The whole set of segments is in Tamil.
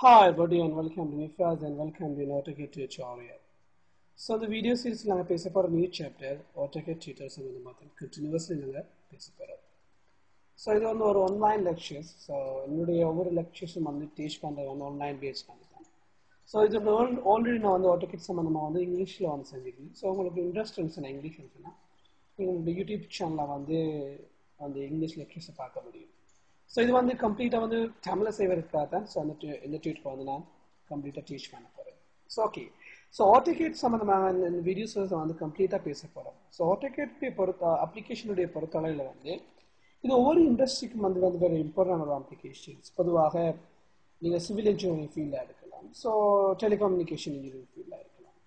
Hi everybody and welcome to Nifaz and welcome to AutoCAD tutorial. So the video series நாங்க பேச போற new chapter AutoCAD tutors சம்பந்தமா continuously நாங்க பேச போறோம். So இது வந்து ஒரு online lectures. So என்னுடைய ஒவ்வொரு lecturesம் வந்து teach பண்றது வந்து online based தான். So இது already நான் வந்து AutoCAD சம்பந்தமா வந்து இங்கிலீஷ்ல வந்து செஞ்சிருக்கேன். So உங்களுக்கு இன்ட்ரெஸ்ட் இருந்துச்சுன்னா இங்கிலீஷ் இருந்துச்சுன்னா நீங்க யூடியூப் சேனல்ல வந்து அந்த இங்கிலீஷ் lectures பார்க்க முடியும். So இது வந்து கம்ப்ளீட்டா வந்து தமிழ்ல செய்வதற்காக தான் ஸோ இந்த டியூட்டர் வந்து நான் கம்ப்ளீட்டா டீச் பண்ண போறேன். ஸோ ஓகே, ஸோ ஆட்டோகேட் சம்பந்தமாக இந்த வீடியோஸ் வந்து கம்ப்ளீட்டா பேச போறோம். ஸோ ஆட்டோகேட் அப்ளிகேஷனுடைய பொறுத்தளவில் வந்து இது ஒவ்வொரு இண்டஸ்ட்ரிக்கும் வந்து வெரி இம்பார்ட்டன்ட் ஒரு அப்ளிகேஷன்ஸ். பொதுவாக நீங்கள் சிவில் இன்ஜினியரிங் ஃபீல்டாக இருக்கலாம், ஸோ டெலிகம்யூனிகேஷன் இன்ஜினியரிங் ஃபீல்டாக இருக்கலாம்.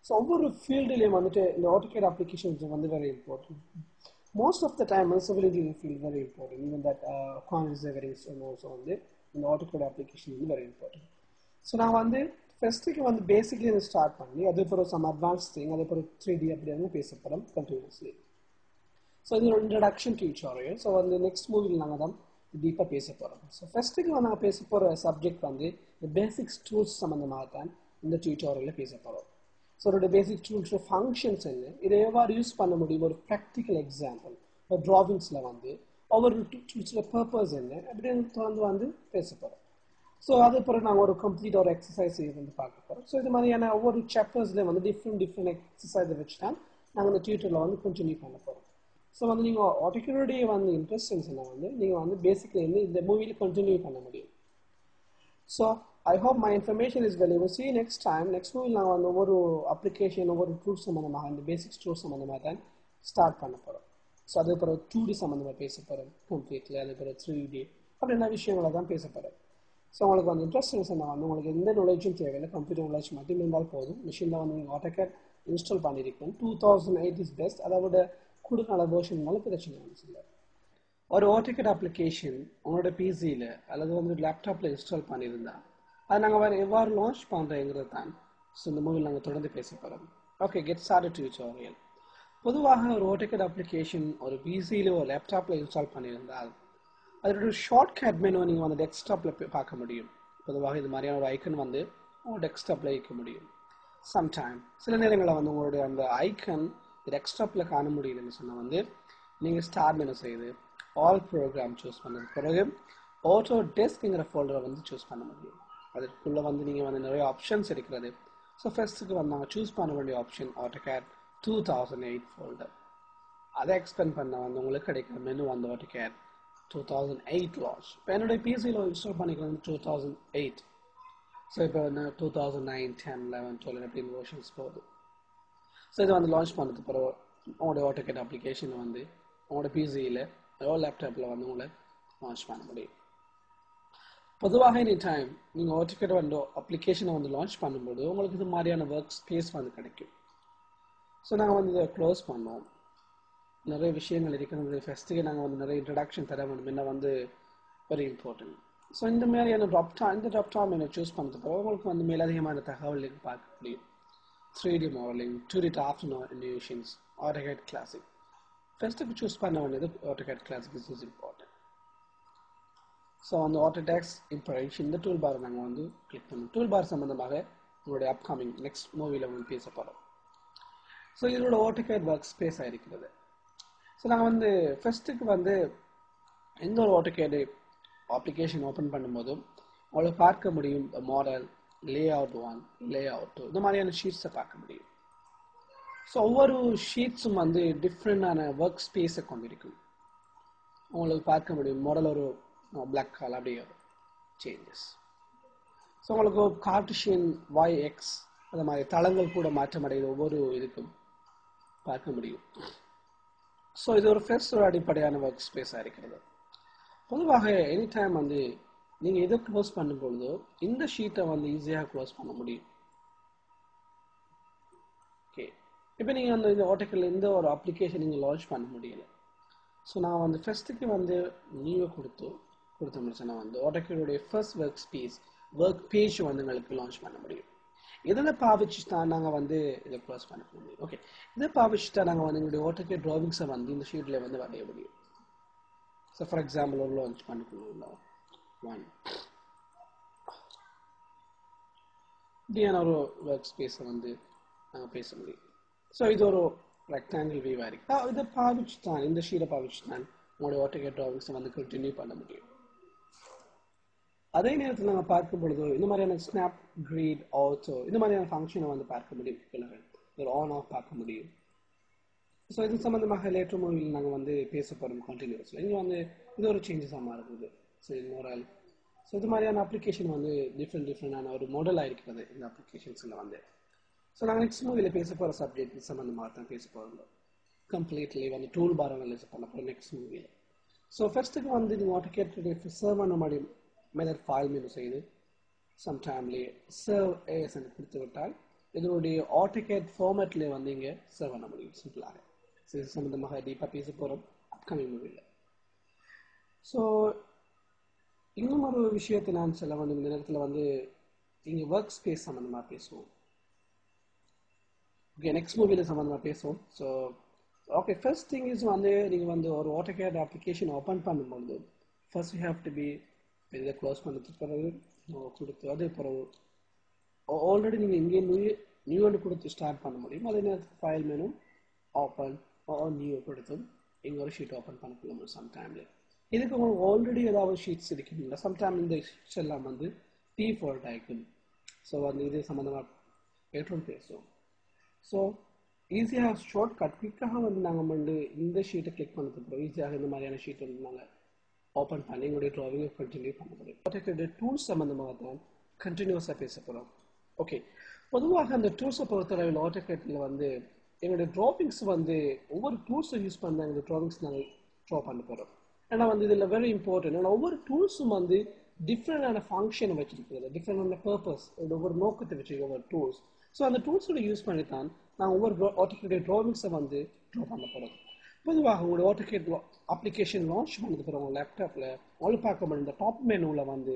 ஸோ ஒவ்வொரு ஃபீல்டுலேயும் வந்துட்டு இந்த ஆட்டோகேட் அப்ளிகேஷன்ஸ் வந்து very important. Most of the time, civil engineering field is very important. Even that quantities are very also on the AutoCAD application is very important. So now on the first thing on the basically the start panni, other for some advanced thing, other for 3D application pace continuously. So in the introduction tutorial, so on the next movie nangadam deeper pace param. So first thing on our pace for a subject on the basics tools sambandhamaga in the tutorial pace param. So the basic tools for functions இதை எவ்வாறு யூஸ் பண்ண முடியும் ஒரு ப்ராக்டிக்கல் எக்ஸாம்பிள் ஒரு டிராவிங்ஸில் வந்து ஒவ்வொரு டூல்ஸோட பர்பஸ் என்ன அப்படின்னு தொடர்ந்து வந்து பேச போகிறோம். ஸோ அது பிறகு நாங்கள் ஒரு கம்ப்ளீட் ஒரு எக்ஸசைஸ் வந்து பார்க்க போகிறோம். ஸோ இது மாதிரியான ஒவ்வொரு சாப்டர்ஸ்லேயும் வந்து டிஃப்ரெண்ட் எக்ஸசைஸை வச்சு தான் நாங்கள் இந்த டியூட்டரில் வந்து கண்டினியூ பண்ண போகிறோம். ஸோ வந்து நீங்கள் ஆட்டோகேடுடைய வந்து இன்ட்ரெஸ்ட் இருந்துச்சுன்னா வந்து நீங்கள் வந்து பேசிக்லி இந்த மூவியில் கண்டினியூ பண்ண முடியும். So I hope my information is valuable. See you next time. Next week now on over application over tools சம்பந்தமாக இந்த basics tools சம்பந்தமாக தான் ஸ்டார்ட் பண்ண போறோம். ஸோ அதே போல 2D சம்பந்தமாக பேச போறோம் கம்ப்ளீட்லி, அதே போல 3D அப்படின்னா விஷயங்களை தான் பேச போறோம். ஸோ உங்களுக்கு வந்து இன்ட்ரெஸ்ட் இருந்துச்சுன்னா வந்து உங்களுக்கு எந்த நாலேஜும் தேவையில்லை, கம்ப்யூட்டர் நாலேஜ் மட்டும் இருந்தால் போதும். மிஷினில் வந்து நீங்கள் AutoCAD இன்ஸ்டால் பண்ணியிருக்கோம். 2008 இஸ் பெஸ்ட். அதோட கூடுதல் வேர்ஷன்னாலும் பிரச்சனை இல்லை. ஒரு AutoCAD அப்ளிகேஷன் உங்களோட பிசியில் அல்லது வந்து லேப்டாப்பில் இன்ஸ்டால் பண்ணியிருந்தா அதை நாங்கள் வேறு எவ்வாறு லான்ச் பண்ணுறேங்கிறது தான் ஸோ இந்த மூவியில் நாங்கள் தொடர்ந்து பேச போகிறோம். Okay, get started tutorial. பொதுவாக ஒரு AutoCAD அப்ளிகேஷன் ஒரு பிசியில் ஒரு லேப்டாப்பில் இன்ஸ்டால் பண்ணியிருந்தால் அதோட ஷார்ட்கட் மெனு நீங்கள் வந்து டெஸ்க்டாப்பில் பார்க்க முடியும். பொதுவாக இது மாதிரியான ஒரு ஐக்கன் வந்து உங்கள் டெஸ்க்டாப்பில் வைக்க முடியும். சம்டைம் சில நேரங்களில் வந்து உங்களுடைய அந்த ஐக்கன் டெஸ்க்டாப்பில் காண முடியலன்னு சொன்னால் வந்து நீங்கள் ஸ்டார்ட் மெனு செய்து ஆல் ப்ரோக்ராம் சூஸ் பண்ணது பிறகு ஆட்டோடெஸ்க்ங்கிற ஃபோல்டரை வந்து சூஸ் பண்ண முடியும். அதுக்குள்ளே வந்து நீங்கள் வந்து நிறைய ஆப்ஷன்ஸ் இருக்கிறது. ஸோ ஃபர்ஸ்ட்டுக்கு வந்து நாங்கள் சூஸ் பண்ண வேண்டிய ஆப்ஷன் AutoCAD 2008 ஃபோல்டர். அதை எக்ஸ்பெண்ட் பண்ண வந்து உங்களுக்கு கிடைக்கிற மெனு வந்து AutoCAD 2008 லான்ச். இப்போ என்னுடைய பிசியில் இன்ஸ்டால் பண்ணிக்கிறது வந்து 2008. ஸோ இப்போ வந்து 2009, 10, 11, 12 அப்படின்னு வெர்ஷன்ஸ் போகுது. ஸோ இதை வந்து லான்ச் பண்ணது பிறகு உங்களுடைய AutoCAD அப்ளிகேஷனை வந்து உங்களோட பிசியில் லேப்டாப்பில் வந்து உங்களை லான்ச் பண்ண முடியும். பொதுவாக எனி டைம் நீங்கள் AutoCAD வந்து அப்ளிகேஷனை வந்து லான்ச் பண்ணும்போது உங்களுக்கு இது மாதிரியான ஒர்க் ஸ்பேஸ் வந்து கிடைக்கும். ஸோ நாங்கள் வந்து இதை க்ளோஸ் பண்ணோம். நிறைய விஷயங்கள் இருக்கிறது. ஃபஸ்ட்டுக்கு நாங்கள் வந்து நிறைய இன்ட்ரடக்ஷன் தர வேண்டும், என்ன வந்து வெரி இம்பார்ட்டன்ட். ஸோ இந்த மாதிரியான இந்த ட்ராப் மெனு சூஸ் பண்ணுறதுக்கு உங்களுக்கு வந்து மேலதிகமான தகவல் பார்க்க முடியும். 3D modelling, 2D draft animations, AutoCAD classic. ஃபர்ஸ்ட்டுக்கு சூஸ் பண்ண வேண்டியது AutoCAD classic is important. So அந்த ஆட்டோடெஸ்க் இம்ப்ரெஷன் இந்த டூல் பார் நாங்கள் வந்து கிளிக் பண்ணோம். டூல் பார் சம்மந்தமாக உங்களுடைய அப்கமிங் நெக்ஸ்ட் மூவியில் வந்து பேச போகிறோம். ஸோ இதோட AutoCAD ஒர்க் ஸ்பேஸ் ஆகிருக்கிறது. ஸோ நாங்கள் வந்து ஃபர்ஸ்ட்டுக்கு வந்து எந்த ஒரு AutoCAD அப்ளிகேஷன் ஓப்பன் பண்ணும்போதும் உங்களுக்கு பார்க்க முடியும் மாடல், லேஅவுட் 1, லேஅவுட் 2 இந்த மாதிரியான ஷீட்ஸை பார்க்க முடியும். ஸோ ஒவ்வொரு ஷீட்ஸும் வந்து டிஃப்ரெண்டான ஒர்க் ஸ்பேஸை கொண்டிருக்கும். உங்களுக்கு பார்க்க முடியும் மாடல் ஒரு black color அப்படியே சேஞ்சஸ். ஸோ உங்களுக்கு கார்டிஷியன் YX அது மாதிரி தளங்கள் கூட மாற்றமடைகிற ஒவ்வொரு இதுக்கும் பார்க்க முடியும். ஸோ இது ஒரு ஃபர்ஸ்ட் ஒரு அடிப்படையான ஒர்க் ஸ்பேஸாக இருக்கிறது. பொதுவாக எனி டைம் வந்து நீங்கள் எதை க்ளோஸ் பண்ணும்பொழுதோ இந்த ஷீட்டை வந்து ஈஸியாக க்ளோஸ் பண்ண முடியும். ஓகே, இப்போ நீங்கள் அந்த இந்த AutoCAD இந்த ஒரு அப்ளிகேஷன் நீங்கள் லான்ச் பண்ண முடியலை. ஸோ நான் வந்து ஃபர்ஸ்ட்டுக்கு வந்து நீங்கள் கொடுத்து முடிச்சேன்னா வந்து AutoCAD ஃபர்ஸ்ட் ஒர்க் பேஜ் வந்து எங்களுக்கு லான்ச் பண்ண முடியும். இதில் பாவிச்சுட்டா நாங்கள் வந்து இதை க்ளோஸ் பண்ண முடியும். ஓகே, இதை பாவிச்சுட்டா நாங்கள் வந்து எங்களுடைய AutoCAD டிராவிங்ஸை வந்து இந்த ஷீட்டில் வந்து வரைய முடியும். ஸோ ஃபார் எக்ஸாம்பிள் ஒரு லான்ச் பண்ணிக்கணும் 1 இப்படியான ஒரு ஒர்க் ஸ்பேஸை வந்து நாங்கள் பேச முடியும். ஸோ இது ஒரு ரெக்டாங்கிள் வியூவாக இருக்குது. இதை பாவிச்சு தான், இந்த ஷீட்டை பாவிச்சு தான் உங்களுடைய AutoCAD டிராவிங்ஸை வந்து கண்டினியூ பண்ண முடியும். அதே நேரத்தில் நாங்கள் பார்க்கும் பொழுது இந்த மாதிரியான ஸ்னாப், கிரீட், ஆல்சோ இந்த மாதிரியான ஃபங்க்ஷனை வந்து பார்க்க முடியும், ஒரு ஆன் ஆஃப் பார்க்க முடியும். ஸோ இது சம்மந்தமாக லேட்டர் மூவியில் நாங்கள் வந்து பேச போகிறோம் கண்டினியூஸில். இங்கே வந்து இது ஒரு சேஞ்சஸாக மாறுது. ஸோ இது மோரல். ஸோ இது மாதிரியான அப்ளிகேஷன் வந்து டிஃப்ரெண்டான ஒரு மாடலாக இருக்கிறது இந்த அப்ளிகேஷன்ஸில் வந்து. ஸோ நாங்கள் நெக்ஸ்ட் மூவியில் பேச போகிற சப்ஜெக்ட் சம்மந்தமாக தான் பேச போகிறோம். கம்ப்ளீட்லி வந்து டூல் பார் அனலைஸ் பண்ண போகிறோம் நெக்ஸ்ட் மூவியில். ஸோ ஃபர்ஸ்ட்டுக்கு வந்து நீங்கள் AutoCAD சர்வ் பண்ண மாதிரி மெத்தட் ஃபைல் மெனு செய்து சம்டைம்லேயே சர்வ் ஏஎஸ்என் கொடுத்து விட்டால் இதனுடைய AutoCAD ஃபார்மேட்லேயே வந்து இங்கே சர்வ் பண்ண முடியும் சிம்பிளாக. ஸோ இது சம்மந்தமாக டீப்பாக பேச போகிறோம் அப்கமிங் மூவியில். ஸோ இன்னும் ஒரு விஷயத்தை நான் சொல்ல வேண்டும் இந்த நேரத்தில் வந்து இங்கே ஒர்க் ஸ்பேஸ் சம்மந்தமாக பேசுவோம். ஓகே, நெக்ஸ்ட் மூவியில் சம்மந்தமாக பேசுவோம். So okay, first thing is வந்து நீங்கள் வந்து ஒரு AutoCAD அப்ளிகேஷன் ஓப்பன் பண்ணும்பொழுது first you have to be இதை க்ளோஸ் பண்ணதுக்கு பிறகு கொடுத்து அதே பிறகு ஆல்ரெடி நீங்கள் இங்கே நியூ ஒன்று கொடுத்து ஸ்டார்ட் பண்ண முடியும். அதே நேரத்துக்கு ஃபைல் மெனு ஓப்பன் நியூ கொடுத்தும் இங்கே ஒரு ஷீட் ஓப்பன் பண்ண முடியும் சம்டைம்ல. இதுக்கு உங்களுக்கு ஆல்ரெடி ஏதாவது ஷீட்ஸ் இருக்குங்களா? சம்டைம் இந்த ஷீட்ஸ் எல்லாம் வந்து டிஃபால்ட் ஆகிக்கும். ஸோ வந்து இது சம்மந்தமாக ஏற்றும் பேசுவோம். ஸோ ஈஸியாக ஷார்ட்கட் குயிக்காக வந்து நாங்கள் வந்து இந்த ஷீட்டை கிளிக் பண்ணதுக்கு ஈஸியாக இந்த மாதிரியான ஷீட் வந்து நாங்கள் ஓப்பன் பண்ணி எங்களுடைய ட்ராவிங்கை கண்டினியூ பண்ண முடியும். AutoCAD டூல்ஸ் சம்மந்தமாக தான் கண்டினியூஸாக பேச போகிறோம். ஓகே, பொதுவாக அந்த டூல்ஸை பொறுத்தளவில் AutoCADல வந்து எங்களுடைய ட்ராவிங்ஸ் வந்து ஒவ்வொரு டூல்ஸை யூஸ் பண்ண எங்களுடைய ட்ராவிங்ஸ் நாங்கள் ட்ரா பண்ண போகிறோம். ஏன்னா வந்து இதில் வெரி இம்பார்ட்டன்ட். ஏன்னா ஒவ்வொரு டூல்ஸும் வந்து டிஃப்ரெண்டான ஃபங்க்ஷனை வச்சிருக்கிறது, டிஃப்ரெண்டான பர்பஸ், ஒவ்வொரு நோக்கத்தை வச்சிருக்க ஒவ்வொரு டூல்ஸ். ஸோ அந்த டூல்ஸோட யூஸ் பண்ணி தான் நாங்கள் ஒவ்வொரு AutoCAD ட்ராவிங்ஸை வந்து ட்ரா பண்ண போகிறோம். பொதுவாக உங்களுடைய AutoCAD அப்ளிகேஷன் லான்ச் பண்ணதுக்கு அப்புறம் உங்கள் லேப்டாப்பில் உங்களுக்கு பார்க்க முடியும் இந்த டாப் மெனுவில் வந்து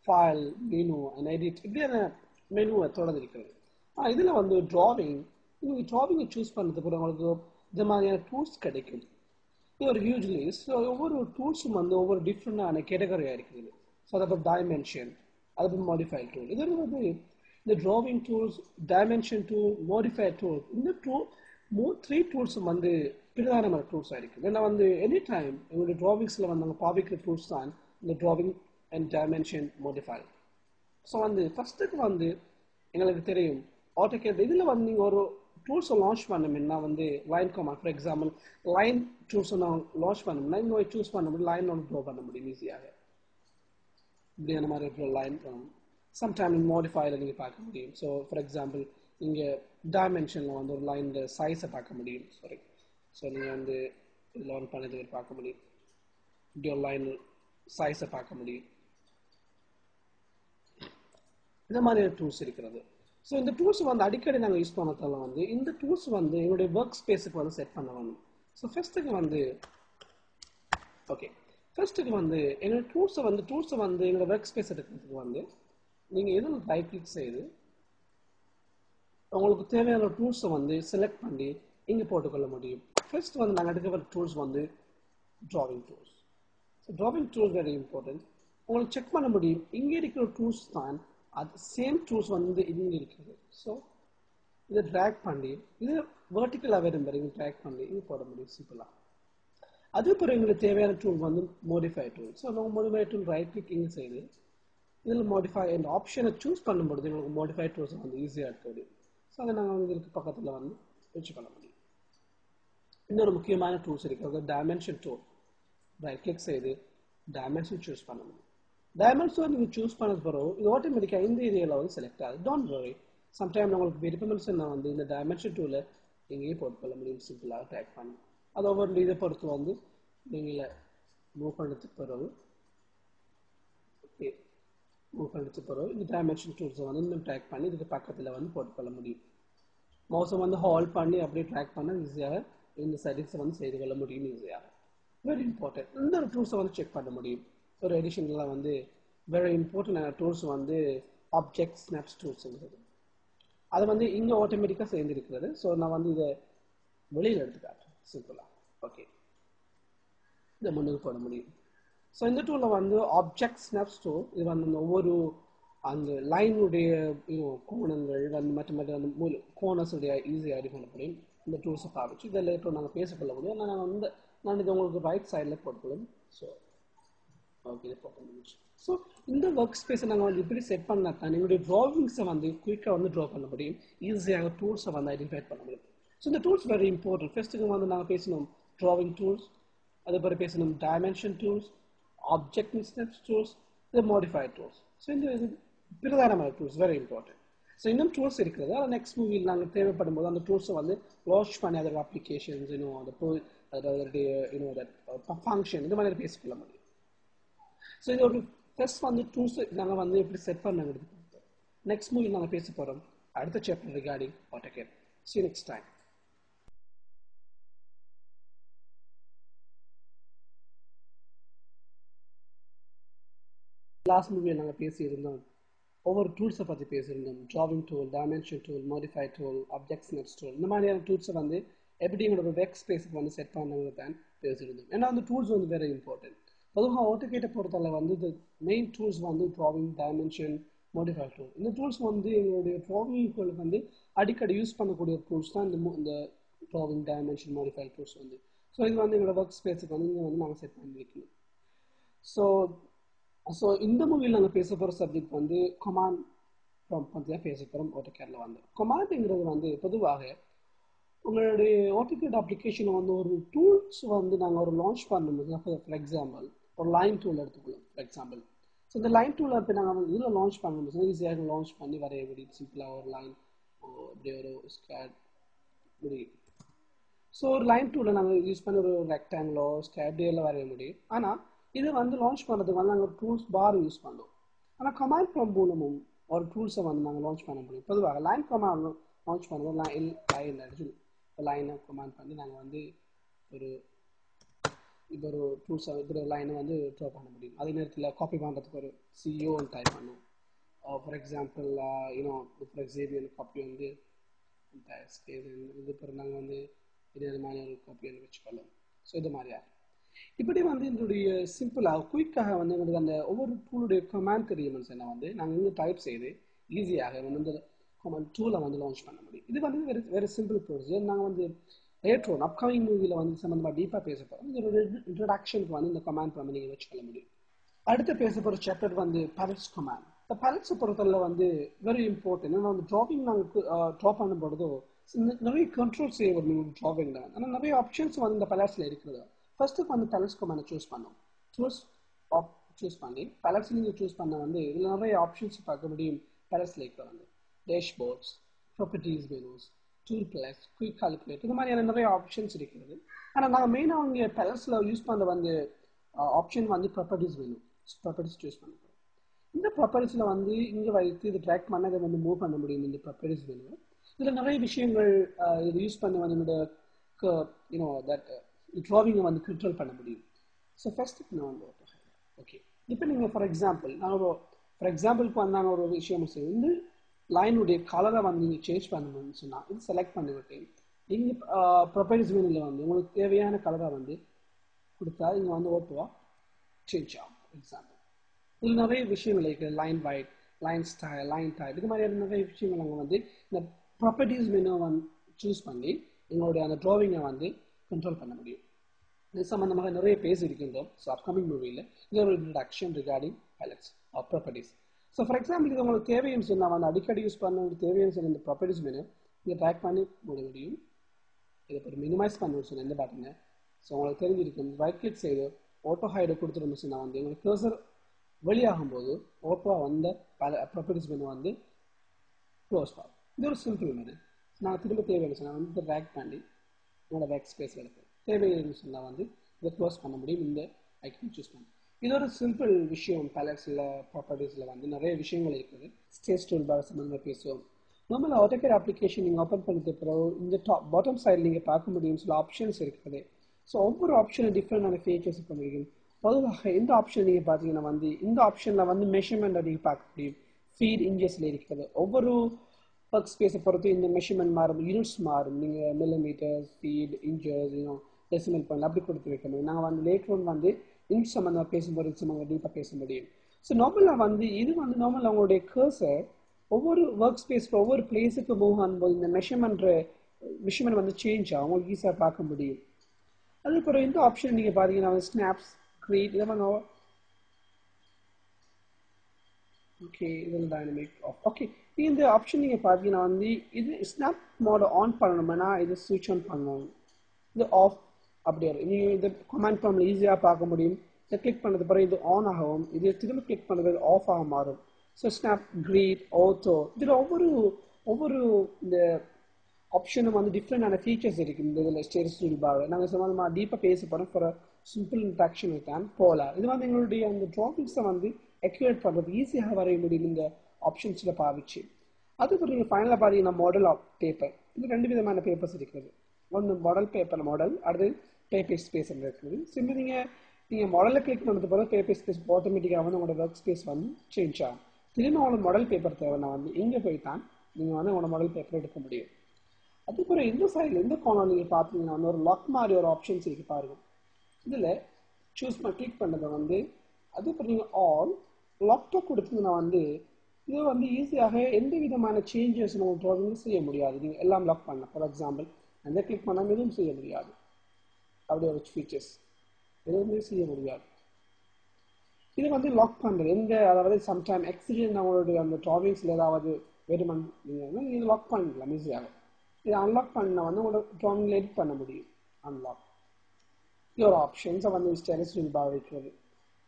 ஃபைல், மெனு அண்ட் எடிட் இப்படியான மெனுவை தொடர்ந்து இருக்கிறது. இதில் வந்து ட்ராவிங், நீங்கள் ட்ராவிங்கை சூஸ் பண்ணதுக்கு அப்புறம் உங்களுக்கு இந்த மாதிரியான டூல்ஸ் கிடைக்கும். இது ஒரு ஹியூஜ் லிஸ்ட். ஸோ ஒவ்வொரு டூல்ஸும் வந்து ஒவ்வொரு டிஃப்ரெண்டான கேட்டகரியாக இருக்குது. ஸோ அதாவது டைமென்ஷன், அதுக்கு மாடிஃபை டூல், இது வந்து இந்த drawing tools, dimension tool, modify tool, இந்த த்ரீ டூல்ஸும் வந்து பிரதானமான டூல்ஸாக இருக்குது. ஏன்னா வந்து எனி டைம் எங்களுடைய ட்ராவிங்ஸில் வந்து நாங்கள் பாவிக்கிற டூல்ஸ் தான் இந்த drawing and dimension, modify. So வந்து ஃபஸ்ட்டுக்கு வந்து எங்களுக்கு தெரியும் AutoCAD இதில் வந்து நீங்கள் ஒரு டூல்ஸை லான்ச் பண்ணோம்னா வந்து line command, for example line டூல்ஸை நான் லான்ச் பண்ணோம்னா இங்கே சூஸ் பண்ண முடியும், லைன் ஒன்று ட்ரா பண்ண முடியும் ஈஸியாக. இப்படியான மாதிரி இருக்கிற லைன் சம்டைம் மாடிஃபைல நீங்கள் பார்க்க முடியும். ஸோ ஃபார் எக்ஸாம்பிள் இங்கே டைமென்ஷனில் வந்து ஒரு லைன் சைஸை பார்க்க முடியும். சாரி, ஸோ நீங்கள் வந்து இதில் ஒன் பண்ணது பார்க்க முடியும். இப்படி ஒரு லைன் சைஸை பார்க்க முடியும். இந்த மாதிரி டூல்ஸ் இருக்கிறது. ஸோ இந்த டூல்ஸ் வந்து அடிக்கடி நாங்கள் யூஸ் பண்ணதால வந்து இந்த டூல்ஸ் வந்து எங்களுடைய ஒர்க் ஸ்பேஸுக்கு வந்து செட் பண்ண வேணும். ஸோ ஃபர்ஸ்ட்டுக்கு வந்து எங்களோட டூல்ஸை வந்து எங்களோட ஒர்க் ஸ்பேஸ் எடுக்கிறதுக்கு வந்து நீங்கள் எதுவும் ரைட் கிளிக் செய்து உங்களுக்கு தேவையான டூல்ஸை வந்து செலக்ட் பண்ணி இங்கே போட்டுக்கொள்ள முடியும். ஃபர்ஸ்ட் வந்து நாங்கள் எடுக்கிற டூல்ஸ் வந்து drawing tools. So drawing tools very important. உங்களுக்கு செக் பண்ண முடியும் இங்கே இருக்கிற டூல்ஸ் தான் அது சேம் டூல்ஸ் வந்து இங்கே இருக்குது. ஸோ இதை ட்ராக் பண்ணி இது வெர்டிக்கலாக வரும் பாருங்க, ட்ராக் பண்ணி இது போட முடியும் சிம்பிளாக. அது பிறகு எங்களுக்கு தேவையான டூல் வந்து மாடிஃபை டூல். ஸோ நம்ம மாடிஃபை டூல் ரைட் கிளிக் இங்கே செய்து இதில் மாடிஃபை இந்த ஆப்ஷனை சூஸ் பண்ணும்பொழுது எங்களுக்கு மாடிஃபை டூல்ஸ் வந்து ஈஸியாக இருக்க முடியும். ஸோ அதை நாங்கள் உங்களுக்கு பக்கத்தில் வந்து வச்சுக்கொள்ள முடியும். இன்னொரு முக்கியமான டூல்ஸ் இருக்கிறது டைமென்ஷன் டூல். ரைட் கிளிக் செய்து டைமென்ஷன் சூஸ் பண்ண முடியும். டைமென்ஷன் நீங்கள் சூஸ் பண்ணது பிறகு இது ஆட்டோமேட்டிக்காக இந்த ஏரியாவில் வந்து செலக்ட் ஆகுது. டோன்ட் வரி, சம்டைம் உங்களுக்கு விருப்பம் வந்து இந்த டைமென்ஷன் டூலை இங்கேயே போட்டுக்கொள்ள முடியும் சிம்பிளாக ட்ராக் பண்ணி. அது ஒவ்வொரு இதை பொறுத்து வந்து நீங்கள் மூவ் பண்ணதுக்கு பிறகு இந்த டைமென்ஷன் டூல்ஸை வந்து இன்னும் ட்ராக் பண்ணி இதுக்கு பக்கத்தில் வந்து போட்டுக்கொள்ள முடியும். மவுஸை வந்து ஹோல்ட் பண்ணி அப்படியே ட்ராக் பண்ண ஈஸியாக இந்த செட்டிங்ஸை வந்து செய்து கொள்ள முடியும் ஈஸியாக. Very important. இந்த ஒரு டூல்ஸை வந்து செக் பண்ண முடியும். ஒரு எடிஷனில் வந்து வெரி இம்பார்ட்டன்ட் டூல்ஸ் வந்து ஆப்ஜெக்ட் ஸ்னாப்ஸ் டூல்ஸ் இருக்குது. அது வந்து இங்கே ஆட்டோமேட்டிக்காக சேர்ந்துருக்கிறது. ஸோ நான் வந்து இதை வெளியில் எடுத்து காட்டுறேன் சிம்பிளாக. ஓகே, இதை முன்னுக்கு போட முடியும். ஸோ இந்த டூலில் வந்து ஆப்ஜெக்ட் ஸ்னாப்ஸ் டூல், இது வந்து ஒவ்வொரு அந்த லைனுடைய கோணங்கள் வந்து மற்ற அந்த கோனஸுடைய ஈஸியாக ரெடி பண்ண முடியும் இந்த டூல்ஸை பாவிச்சு. இதில் லேட்டர் நாங்கள் பேசக்கொள்ள முடியும். நான் இது உங்களுக்கு ரைட் சைடில் போட்டுக்கொள்ளும். ஸோ ஓகே, இது போட்டு முடிச்சு. ஸோ இந்த ஒர்க் ஸ்பேஸை நாங்கள் வந்து இப்படி செட் பண்ணால் தான் எங்களுடைய ட்ராவிங்ஸை வந்து குயிக்காக வந்து ட்ரா பண்ண முடியும், ஈஸியாக டூல்ஸை வந்து ஐடென்டிஃபை பண்ண முடியும். ஸோ இந்த டூல்ஸ் வெரி இம்பார்ட்டன்ட். ஃபர்ஸ்ட்டுக்கு வந்து நாங்கள் பேசணும் ட்ராவிங் டூல்ஸ், அதுபோல் பேசணும் dimension tools, object steps tools, இது மாடிஃபை டூல்ஸ். ஸோ இந்த இது பிரதானமான டூல்ஸ் வெரி இம்பார்ட்டன்ட். ஸோ இன்னும் டூல்ஸ் இருக்கிறது. அதை நெக்ஸ்ட் மூவியில் நாங்கள் தேவைப்படும் போது அந்த டூல்ஸை வந்து லான்ச் பண்ணி அதோட அப்ளிகேஷன்ஸ் அதோடைய ஃபங்க்ஷன் இந்த மாதிரி பேசிக்கொள்ள முடியும். ஸோ இது ஒரு ஃபர்ஸ்ட் வந்து டூல்ஸ் நாங்கள் வந்து எப்படி செட் பண்ண நெக்ஸ்ட் மூவியில் நாங்கள் பேச போகிறோம் அடுத்த chapter regarding AutoCAD. See you next time. Last மூவியில் நாங்கள் பேசியிருந்தோம் ஒவ்வொரு டூல்ஸை பற்றி பேசியிருந்தோம். Drawing tool, dimension tool, modify tool, object snaps tool, இந்த மாதிரியான டூல்ஸை வந்து எப்படி எங்களோட ஒர்க் ஸ்பேஸுக்கு வந்து செட் பண்ணுறது தான் பேசியிருந்தோம். ஏன்னா அந்த டூல்ஸ் வந்து வெரி இம்பார்ட்டன்ட். பொதுவாக AutoCAD பொறுத்தவரை வந்து இந்த மெயின் டூல்ஸ் வந்து ட்ராவிங், டைமென்ஷன், மாடிஃபை டூல். இந்த டூல்ஸ் வந்து எங்களுடைய ட்ராவிங்களுக்கு வந்து அடிக்கடி யூஸ் பண்ணக்கூடிய டூல்ஸ் தான் இந்த ட்ராவிங், டைமென்ஷன், மாடிஃபை டூல்ஸ் வந்து. ஸோ இது வந்து எங்களோட ஒர்க் ஸ்பேஸுக்கு வந்து இங்கே வந்து நாங்கள் செட் பண்ணி வைக்கணும். ஸோ இந்த மூவியில் நாங்கள் பேச போகிற சப்ஜெக்ட் வந்து கமாண்ட் ப்ராம்ப்ட் பற்றி தான் பேச போகிறோம் AutoCADல வந்து. கமாண்டுங்கிறது வந்து பொதுவாக உங்களுடைய AutoCAD அப்ளிகேஷனை வந்து ஒரு டூல்ஸ் வந்து நாங்கள் ஒரு லான்ச் பண்ணும்போது, ஃபார் எக்ஸாம்பிள் ஒரு லைன் டூல் எடுத்துக்கலாம் ஃபார் எக்ஸாம்பிள். ஸோ இந்த லைன் டூலை இப்போ நாங்கள் வந்து இதில் லான்ச் பண்ணும்போது ஈஸியாக லான்ச் பண்ணி வரைய முடியும். சிம்பிளாக ஒரு லைன் இப்படி ஒரு ஸ்கேட் இப்படி. ஸோ ஒரு லைன் டூலில் நாங்கள் யூஸ் பண்ணி ஒரு ரெக்டாங்கிளோ ஸ்கேட்ல வரைய முடியும். ஆனால் இது வந்து லான்ச் பண்ணுறதுக்கு வந்து நாங்கள் டூல்ஸ் பார் யூஸ் பண்ணுவோம். ஆனால் கமாண்ட் ப்ராம்ப்ட் மூலமும் ஒரு டூல்ஸை வந்து நாங்கள் லான்ச் பண்ண முடியும். பொதுவாக லைன் கமாண்ட் லான்ச் பண்ணுவோம். லைன் அடிச்சு லைனை கமாண்ட் பண்ணி நாங்கள் வந்து இப்போ ஒரு டூல்ஸை இப்படி லைனை வந்து ட்ரா பண்ண முடியும். அதே நேரத்தில் காப்பி பண்ணுறதுக்கு ஒரு சிஓன்னு டைப் பண்ணுவோம். For example for example copy வந்து இது பிறகு நாங்கள் வந்து இதே மாதிரி ஒரு காப்பி வந்து வச்சுக்கொள்ளலாம். ஸோ இது மாதிரியா இப்படி வந்து இதனுடைய சிம்பிளாக குயிக்காக வந்து எங்களுக்கு அந்த ஒவ்வொரு டூலுடைய கமாண்ட் எலிமெண்ட்ஸ் என்ன வந்து நாங்கள் இங்கே டைப் செய்து ஈஸியாக வந்து இந்த கமாண்ட் டூலை வந்து லான்ச் பண்ண முடியும். இது வந்து வெரி சிம்பிள் ப்ரொசீஜர். நாங்கள் வந்து லேட்டர் அப்கமிங் மூவியில் வந்து சம்மந்தமாக டீப்பாக பேச போகிறோம். இதோட இன்ட்ரடக்ஷனுக்கு வந்து இந்த கமாண்ட் வந்து நீங்கள் வச்சுக்கொள்ள முடியும். அடுத்து பேச போகிற சாப்டர் வந்து பேலட்ஸ் கமாண்ட். இந்த பேலட்ஸை பொறுத்தவரை வந்து வெரி இம்பார்ட்டன்ட். ஏன்னா வந்து ட்ராப்பிங் நாங்கள் ட்ரா பண்ணும்பொழுதோ நிறைய கண்ட்ரோல் செய்ய வரும் ட்ராப்பிங் தான். ஆனால் நிறைய ஆப்ஷன்ஸ் வந்து இந்த பேலட்ஸில் இருக்கிறது. ஃபர்ஸ்ட்டுக்கு வந்து பேலட்ஸ் கமாண்டை சூஸ் பண்ணோம். சூஸ் பண்ணி பேலட்ஸ் நீங்கள் சூஸ் பண்ண வந்து இதில் நிறைய ஆப்ஷன்ஸ் பார்க்க முடியும். பேலட்ஸில் இருக்கிற வந்து dashboards, properties menus, tool plus, quick calculate, இந்த மாதிரியான நிறைய ஆப்ஷன்ஸ் இருக்கிறது. ஆனால் நாங்கள் மெயினாக இங்கே பேலட்ஸில் யூஸ் பண்ணுற வந்து ஆப்ஷன் வந்து ப்ராப்பர்ட்டிஸ் மெனு. ப்ராப்பர்ட்டிஸ் சூஸ் பண்ண போகிறோம். இந்த ப்ராப்பர்ட்டிஸில் வந்து இங்கே வைத்து இது ட்ராக் பண்ண அதை வந்து மூவ் பண்ண முடியும். இந்த ப்ராப்பர்ட்டிஸ் மெனு இதில் நிறைய விஷயங்கள் இது யூஸ் பண்ணி வந்து என்னோட தட் ட்ராவிங்கை வந்து கண்ட்ரோல் பண்ண முடியும். ஸோ ஃபர்ஸ்ட்டுக்கு நான் வந்து ஓகே இப்போ நீங்கள் ஃபார் எக்ஸாம்பிளுக்கு வந்து நாங்கள் ஒரு விஷயம் செய்வோம். இந்த லைனுடைய கலரை வந்து நீங்கள் சேஞ்ச் பண்ணணும்னு சொன்னால் இது செலக்ட் பண்ணிவிட்டு நீங்கள் ப்ராப்பர்ட்டிஸ் மெனுவில் வந்து உங்களுக்கு தேவையான கலரை வந்து கொடுத்தா இங்கே வந்து ஓட்டுவா சேஞ்ச் ஆகும். எக்ஸாம்பிள் இதில் நிறைய விஷயங்கள் இருக்குது. Line weight, line style, line type, இது மாதிரியான நிறைய விஷயங்கள் நாங்கள் வந்து இந்த ப்ராப்பர்ட்டிஸ் மெனுவை வந்து சூஸ் பண்ணி எங்களுடைய அந்த ட்ராவிங்கை வந்து கண்ட்ரோல் பண்ண முடியும். இது சம்பந்தமாக நிறைய பேசியிருக்கின்றோம். ஸோ அப்கமிங் மூவியில் இது ஒரு introduction regarding palettes or properties. So for example இது உங்களுக்கு தேவைன்னு சொன்னால் வந்து அடிக்கடி யூஸ் பண்ண தேவைன்னு சொன்ன இந்த ப்ராப்பர்ட்டிஸ் மெனு இங்கே ட்ராக் பண்ணி முடியும். இதை ஒரு மினிமைஸ் பண்ணணும்னு சொன்னால் இந்த பாட்டுங்க. ஸோ உங்களுக்கு தெரிஞ்சிருக்கும். ரைட் கிளிக் செய்து ஆட்டோ ஹைடை கொடுத்துருன்னு சொன்னால் வந்து உங்களுக்கு கர்சர் வெளியாகும்போது ஆட்டோ வந்த ப்ராப்பர்ட்டிஸ் மெனு வந்து க்ளோஸ் ஆகும். இது ஒரு சிம்பிள் மெனு. நான் திரும்ப தேவைன்னு சொன்னால் வந்து இதை ட்ராக் பண்ணி என்னோட ஒர்க் ஸ்பேஸில் இருக்குது. தேவைன்னு சொன்னால் வந்து இதை க்ளோஸ் பண்ண முடியும். இந்த ஐக்கன் சூஸ் பண்ணி இது ஒரு சிம்பிள் விஷயம். பேலட்ஸில் ப்ராப்பர்ட்டிஸில் வந்து நிறைய விஷயங்கள் இருக்குது. ஸ்டேஜ் டூல் பார் சம்பந்தமாக பேசுவோம். நார்மலாக AutoCAD அப்ளிகேஷன் நீங்கள் ஓப்பன் பண்ணிட்டு பிறகு இந்த பாட்டம் சைடில் நீங்கள் பார்க்க முடியும் சில ஆப்ஷன்ஸ் இருக்குது. ஸோ ஒவ்வொரு ஆப்ஷனும் டிஃப்ரெண்டான ஃபீச்சர்ஸ் இருக்க முடியும். பொதுவாக இந்த ஆப்ஷன் நீங்கள் பார்த்தீங்கன்னா வந்து இந்த ஆப்ஷனில் வந்து மெஷர்மெண்ட்டை நீங்கள் பார்க்க முடியும். ஃபீட் இன்ச்சஸில் இருக்கிறது. ஒவ்வொரு ஒர்க் ஸ்பேஸை பொறுத்து இந்த மெஷர்மெண்ட் மாறும், யூனிட்ஸ் மாறும். நீங்கள் millimetres, feet, inches, decimal point அப்படி கொடுத்து வைக்க முடியும். நாங்கள் வந்து லேட்டர் வந்து இன்ச் சம்மந்தமாக பேசும்போது சம்மந்தமாக டீப்பாக பேச முடியும். ஸோ நார்மலாக வந்து இது வந்து நார்மலாக அவங்களுடைய கர்சர் ஒவ்வொரு ஒர்க் ஸ்பேஸ்க்கு ஒவ்வொரு பிளேஸுக்கு மூவ் ஆகும்போது இந்த மெஷர்மெண்ட் வந்து சேஞ்ச் ஆகும், உங்களுக்கு ஈஸியாக பார்க்க முடியும். அதுக்கப்புறம் இந்த ஆப்ஷன் நீங்கள் பார்த்தீங்கன்னா ஸ்னாப்ஸ் கிரியேட் இதை வந்து ஓகே இதில் டைனமிக் ஆஃப் ஓகே இந்த ஆப்ஷன் நீங்கள் பார்த்தீங்கன்னா வந்து இது ஸ்னாப் மோட ஆன் பண்ணணும்னா இது ஸ்விட்ச் ஆன் பண்ணணும், இது ஆஃப் அப்படி வரும். நீங்கள் இந்த கமாண்ட் ப்ராம்ப்ட்ல ஈஸியாக பார்க்க முடியும். இதை கிளிக் பண்ணது பிறகு இது ஆன் ஆகும், இது திரும்ப கிளிக் பண்ணுறது ஆஃப் ஆக மாறும். ஸோ ஸ்னாப் கிரீட் ஆட்டோ இதில் ஒவ்வொரு இந்த ஆப்ஷனும் வந்து டிஃப்ரெண்டான ஃபீச்சர்ஸ் இருக்குது. இந்த இதில் ஸ்டேட்டஸ் டூல் பார் நாங்கள் சம்மந்தமாக டீப்பாக பேச போகிறோம். ஃபார் சிம்பிள் இன்ட்ராக்ஷன் வித் போலாம். இது வந்து எங்களுடைய அந்த ட்ராபிக்ஸை வந்து அக்யூரேட் பண்ணுறது ஈஸியாக வரைய முடியும் இந்த ஆப்ஷன்ஸில் பாவிச்சு. அதுக்கு நீங்கள் ஃபைனலாக பார்த்தீங்கன்னா மாடல் ஆஃப் பேப்பர். இது 2 விதமான பேப்பர்ஸ் இருக்குது. ஒன்று மாடல் பேப்பர் மாடல், அடுத்து பேப்பர் ஸ்பேஸ் இருக்குது. சிம்பிள் நீங்கள் மாடலில் கிளிக் பண்ணுறது போல பேப்பர் ஸ்பேஸ் ஆட்டோமேட்டிக்காக வந்து உங்களோட ஒர்க் ஸ்பேஸ் வந்து சேஞ்ச் ஆகும். திரும்ப உங்களுக்கு மாடல் பேப்பர் தேவைன்னா வந்து இங்கே போய் தான் நீங்கள் வந்து உங்களோட மாடல் பேப்பர் எடுக்க முடியும். அதுக்கப்புறம் இந்த சைடில் இந்த கார்னர் நீங்கள் பார்த்தீங்கன்னா வந்து ஒரு லாக் மாதிரி ஒரு ஆப்ஷன்ஸ் இருக்குது பாருங்கள். இதில் சூஸ் பண்ணி கிளிக் பண்ணதை வந்து அதுக்கப்புறம் நீங்கள் ஆல் லாக்டாக் கொடுத்தீங்கன்னா வந்து இது வந்து ஈஸியாக எந்த விதமான சேஞ்சஸ் உங்களுக்கு ட்ராவிங் செய்ய முடியாது. நீங்கள் எல்லாம் லாக் பண்ண ஃபார் எக்ஸாம்பிள் அந்த கிளிக் பண்ணாமல் எதுவும் செய்ய முடியாது. அப்படி ஒரு ஃபீச்சர்ஸ் எதுவுமே செய்ய முடியாது. இது வந்து லாக் பண்ணுறது அதாவது சம்டைம் எக்ஸிடென்ட் அவங்களுடைய அந்த ட்ராவிங்ஸில் ஏதாவது வெறுமன் நீங்கள் இது லாக் பண்ணிக்கலாம் ஈஸியாக. இதை அன்லாக் பண்ண வந்து உங்களோட ட்ராவிங்கில் எடிட் பண்ண முடியும். அன்லாக் இது ஒரு ஆப்ஷன்ஸை வந்து ஸ்டேட்டஸ் டூல் பார் வைக்கிறது.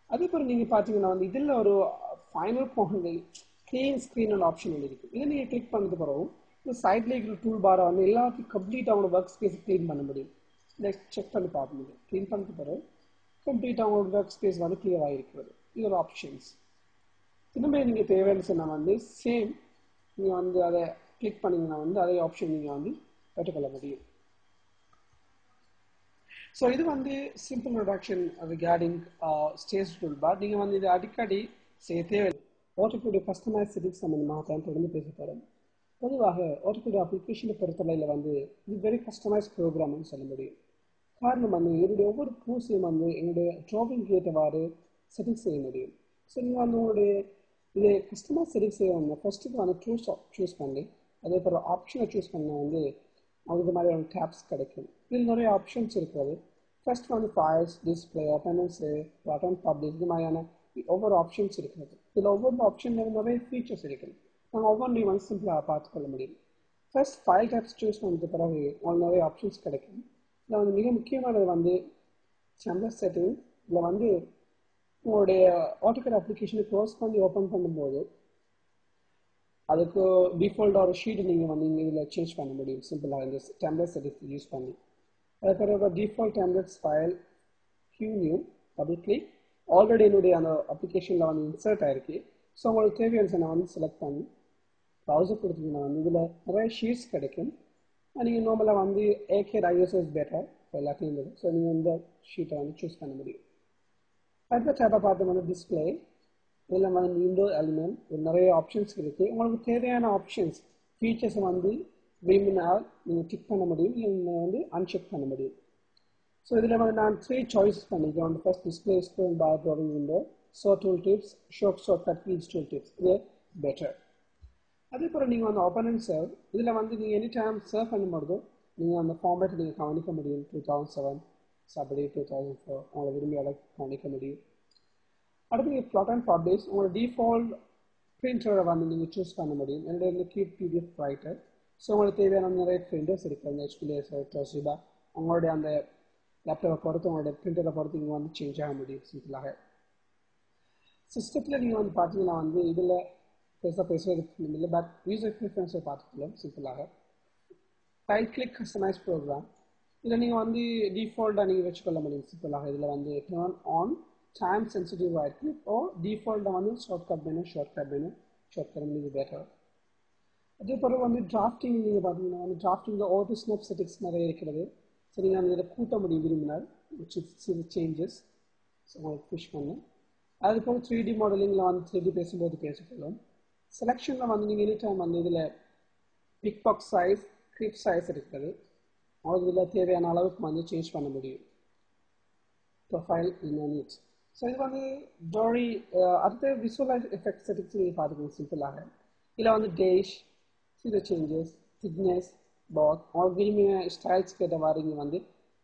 அதுக்கப்புறம் நீங்கள் பார்த்தீங்கன்னா வந்து இதில் ஒரு ஃபைனல் க்ளீன் ஸ்க்ரீன் ஆப்ஷன் இருக்குது. இதை நீங்கள் கிளிக் பண்ணது பிறகு இந்த சைடில் இருக்கிற டூல் பாரை வந்து எல்லாத்தையும் கம்ப்ளீட்டாக அவங்களோட ஒர்க் ஸ்பேஸை க்ளீன் பண்ண முடியும். இதை செக் பண்ணி பார்க்க முடியும். க்ளீன் பண்ணது பிறகு கம்ப்ளீட்டாக அவங்களோட ஒர்க் ஸ்பேஸ் வந்து கிளியராக இருக்கிறது. இது ஒரு ஆப்ஷன்ஸ். திரும்ப நீங்கள் தேவைன்னு சொன்னால் வந்து சேம் நீங்கள் வந்து அதை கிளிக் பண்ணிங்கன்னா வந்து அதே ஆப்ஷன் நீங்கள் வந்து பெற்றுக்கொள்ள முடியும். ஸோ இது வந்து simple introduction regarding status tool bar. நீங்கள் வந்து இது அடிக்கடி செய்ய தேவை. ஆட்டோகேட் கஸ்டமைஸ் செட்டிங்ஸ் சம்பந்தமாக தான் தொடர்ந்து பேச போகிறோம். பொதுவாக ஆட்டோகேட் அப்ளிகேஷனை பொறுத்தவரையில் வந்து இது வெரி கஸ்டமைஸ் ப்ரோக்ராம்னு சொல்ல முடியும். காரணம் வந்து என்னுடைய ஒவ்வொரு ப்ரூஸையும் வந்து என்னுடைய ட்ராவிங் ஏற்றவாறு செட்டிங்ஸ் செய்ய முடியும். ஸோ நீங்கள் வந்து உங்களுடைய இது கஸ்டமைஸ் செட்டிங்ஸ் செய்யணும். ஃபஸ்ட்டுக்கு வந்து சூஸ் பண்ணி அதே போல் ஆப்ஷனை சூஸ் பண்ணால் வந்து அது மாதிரியான டேப்ஸ் கிடைக்கும். இதில் நிறைய ஆப்ஷன்ஸ் இருக்கிறது. ஃபர்ஸ்ட் வந்து ஃபைல்ஸ், டிஸ்பிளே, அட்டெண்டன்ஸு, அட்டெண்ட் பப்ளிக் இது மாதிரியான ஒவ்வொரு ஆப்ஷன்ஸ் இருக்கிறது. இதில் ஒவ்வொரு ஆப்ஷன்ல நிறைய ஃபீச்சர்ஸ் இருக்குது. நாங்கள் ஒவ்வொன்றையும் வந்து சிம்பிளாக பார்த்துக்கொள்ள முடியும். ஃபர்ஸ்ட் ஃபைல் டேப்ஸ் சூஸ் பண்ணது பிறகு உங்களுக்கு நிறைய ஆப்ஷன்ஸ் கிடைக்கும். இதில் வந்து மிக முக்கியமானது வந்து டெம்ப்ளேட் செட்டிங். இதில் வந்து உங்களுடைய ஆட்டோகேட் அப்ளிகேஷனை க்ளோஸ் பண்ணி ஓப்பன் பண்ணும்போது அதுக்கு டிஃபால்ட்டாக ஒரு ஷீட் நீங்கள் வந்து இதில் சேஞ்ச் பண்ண முடியும் சிம்பிளாக இந்த டெம்ப்ளேட் செட்டிங்ஸ் யூஸ் பண்ணி. அதுக்கப்புறம் default templates file new double click already என்னுடைய அந்த அப்ளிகேஷனில் வந்து இன்சர்ட் ஆகிருக்கு. ஸோ உங்களுக்கு தேவையான நான் வந்து செலக்ட் பண்ணி ப்ரௌசர் கொடுத்தீங்கன்னா வந்து இதில் நிறைய ஷீட்ஸ் கிடைக்கும். நீங்கள் நார்மலாக வந்து ஏகேட் ஐஎஸ்எஸ் பெட்டர் எல்லாத்தையும் இருந்தது. ஸோ நீங்கள் இந்த ஷீட்டை வந்து சூஸ் பண்ண முடியும். அடுத்த டேப்பை பார்த்து வந்து டிஸ்பிளே இதில் வந்து விண்டோ எலிமெண்ட் நிறைய ஆப்ஷன்ஸ் இருக்குது. உங்களுக்கு தேவையான ஆப்ஷன்ஸ் ஃபீச்சர்ஸை வந்து விரும்பினால் நீங்கள் கிளிக் பண்ண முடியும், இல்லை வந்து அன்செக் பண்ண முடியும். ஸோ இதில் வந்து நான் 3 சாய்ஸஸ் பண்ணிக்கிறேன். வந்து first display scroll bar drawing window, tool tips, shortcut keys tool tips. இது பெட்டர். அதேபோல் நீங்கள் வந்து ஓப்பன் அண்ட் சர்வ் இதில் வந்து நீங்கள் எனி டைம் சர்வ் பண்ணும்போது நீங்கள் அந்த ஃபார்மேட் நீங்கள் கவனிக்க முடியும். 2007 அப்படி 2004 உங்களை விரும்பி அளவு கவனிக்க முடியும். அடுத்து நீங்கள் ப்ளாட் அண்ட் பப்ளிஷ் உங்களோட டிஃபால்ட் பிரிண்டரை வந்து நீங்கள் சூஸ் பண்ண முடியும். என்னுடைய கீப் பிடிஎஃப் ரைட்டர். ஸோ உங்களுக்கு தேவையான நிறைய பிரிண்டர்ஸ் இருக்குது. அந்த ஹெச்பிஎஸ், டோசிபா உங்களுடைய அந்த லேப்டாப்பை பொறுத்து உங்களுடைய பிரிண்டரை பொறுத்து நீங்கள் வந்து சேஞ்ச் ஆக முடியும் சிம்பிளாக. சிஸ்டத்தில் நீங்கள் வந்து பார்த்தீங்கன்னா வந்து இதில் பேசுவதற்கு இல்லை, பட் யூசர் ப்ரிஃபரன்ஸை பார்த்துக்கலாம் சிம்பிளாக. ரைட் கிளிக் கஸ்டமைஸ் ப்ரோக்ராம் இதில் நீங்கள் வந்து டிஃபால்ட்டாக நீங்கள் வச்சுக்கொள்ள முடியும் சிம்பிளாக. இதில் வந்து turn on time sensitive right click ஓ டிஃபால்ட்டாக வந்து ஷார்ட்கட் வேணும் இது பெட்டர். அதே போல் வந்து டிராஃப்டிங் நீங்கள் பார்த்தீங்கன்னா வந்து டிராஃப்டிங்கில் ஓவர் ஸ்னாப் செட்டிங்ஸ் நிறைய இருக்கிறது. ஸோ நீங்கள் அந்த இதில் கூட்ட முடியும் விரும்பினால் சில சேஞ்சஸ் உங்களுக்கு புஷ் பண்ணு. அதுபோல் 3D மாடலிங்கில் வந்து 3D பேசும்போது பேசிக்கலாம். செலெக்ஷனில் வந்து நீங்கள் எனி டைம் வந்து இதில் pick box size, grip size இருக்கிறது. உங்களுக்கு இதில் தேவையான அளவுக்கு வந்து சேஞ்ச் பண்ண முடியும். ப்ரொஃபைல் இன்னொன்று ஸோ இது வந்து very அடுத்த visualize effect settings நீங்கள் பார்த்துக்கணும் சிம்பிளாக. இதில் வந்து dash, see the changes, thickness, both all விரும்பிய ஸ்டைல்ஸ்க்கு ஏற்ற மாதிரி இங்கே வந்து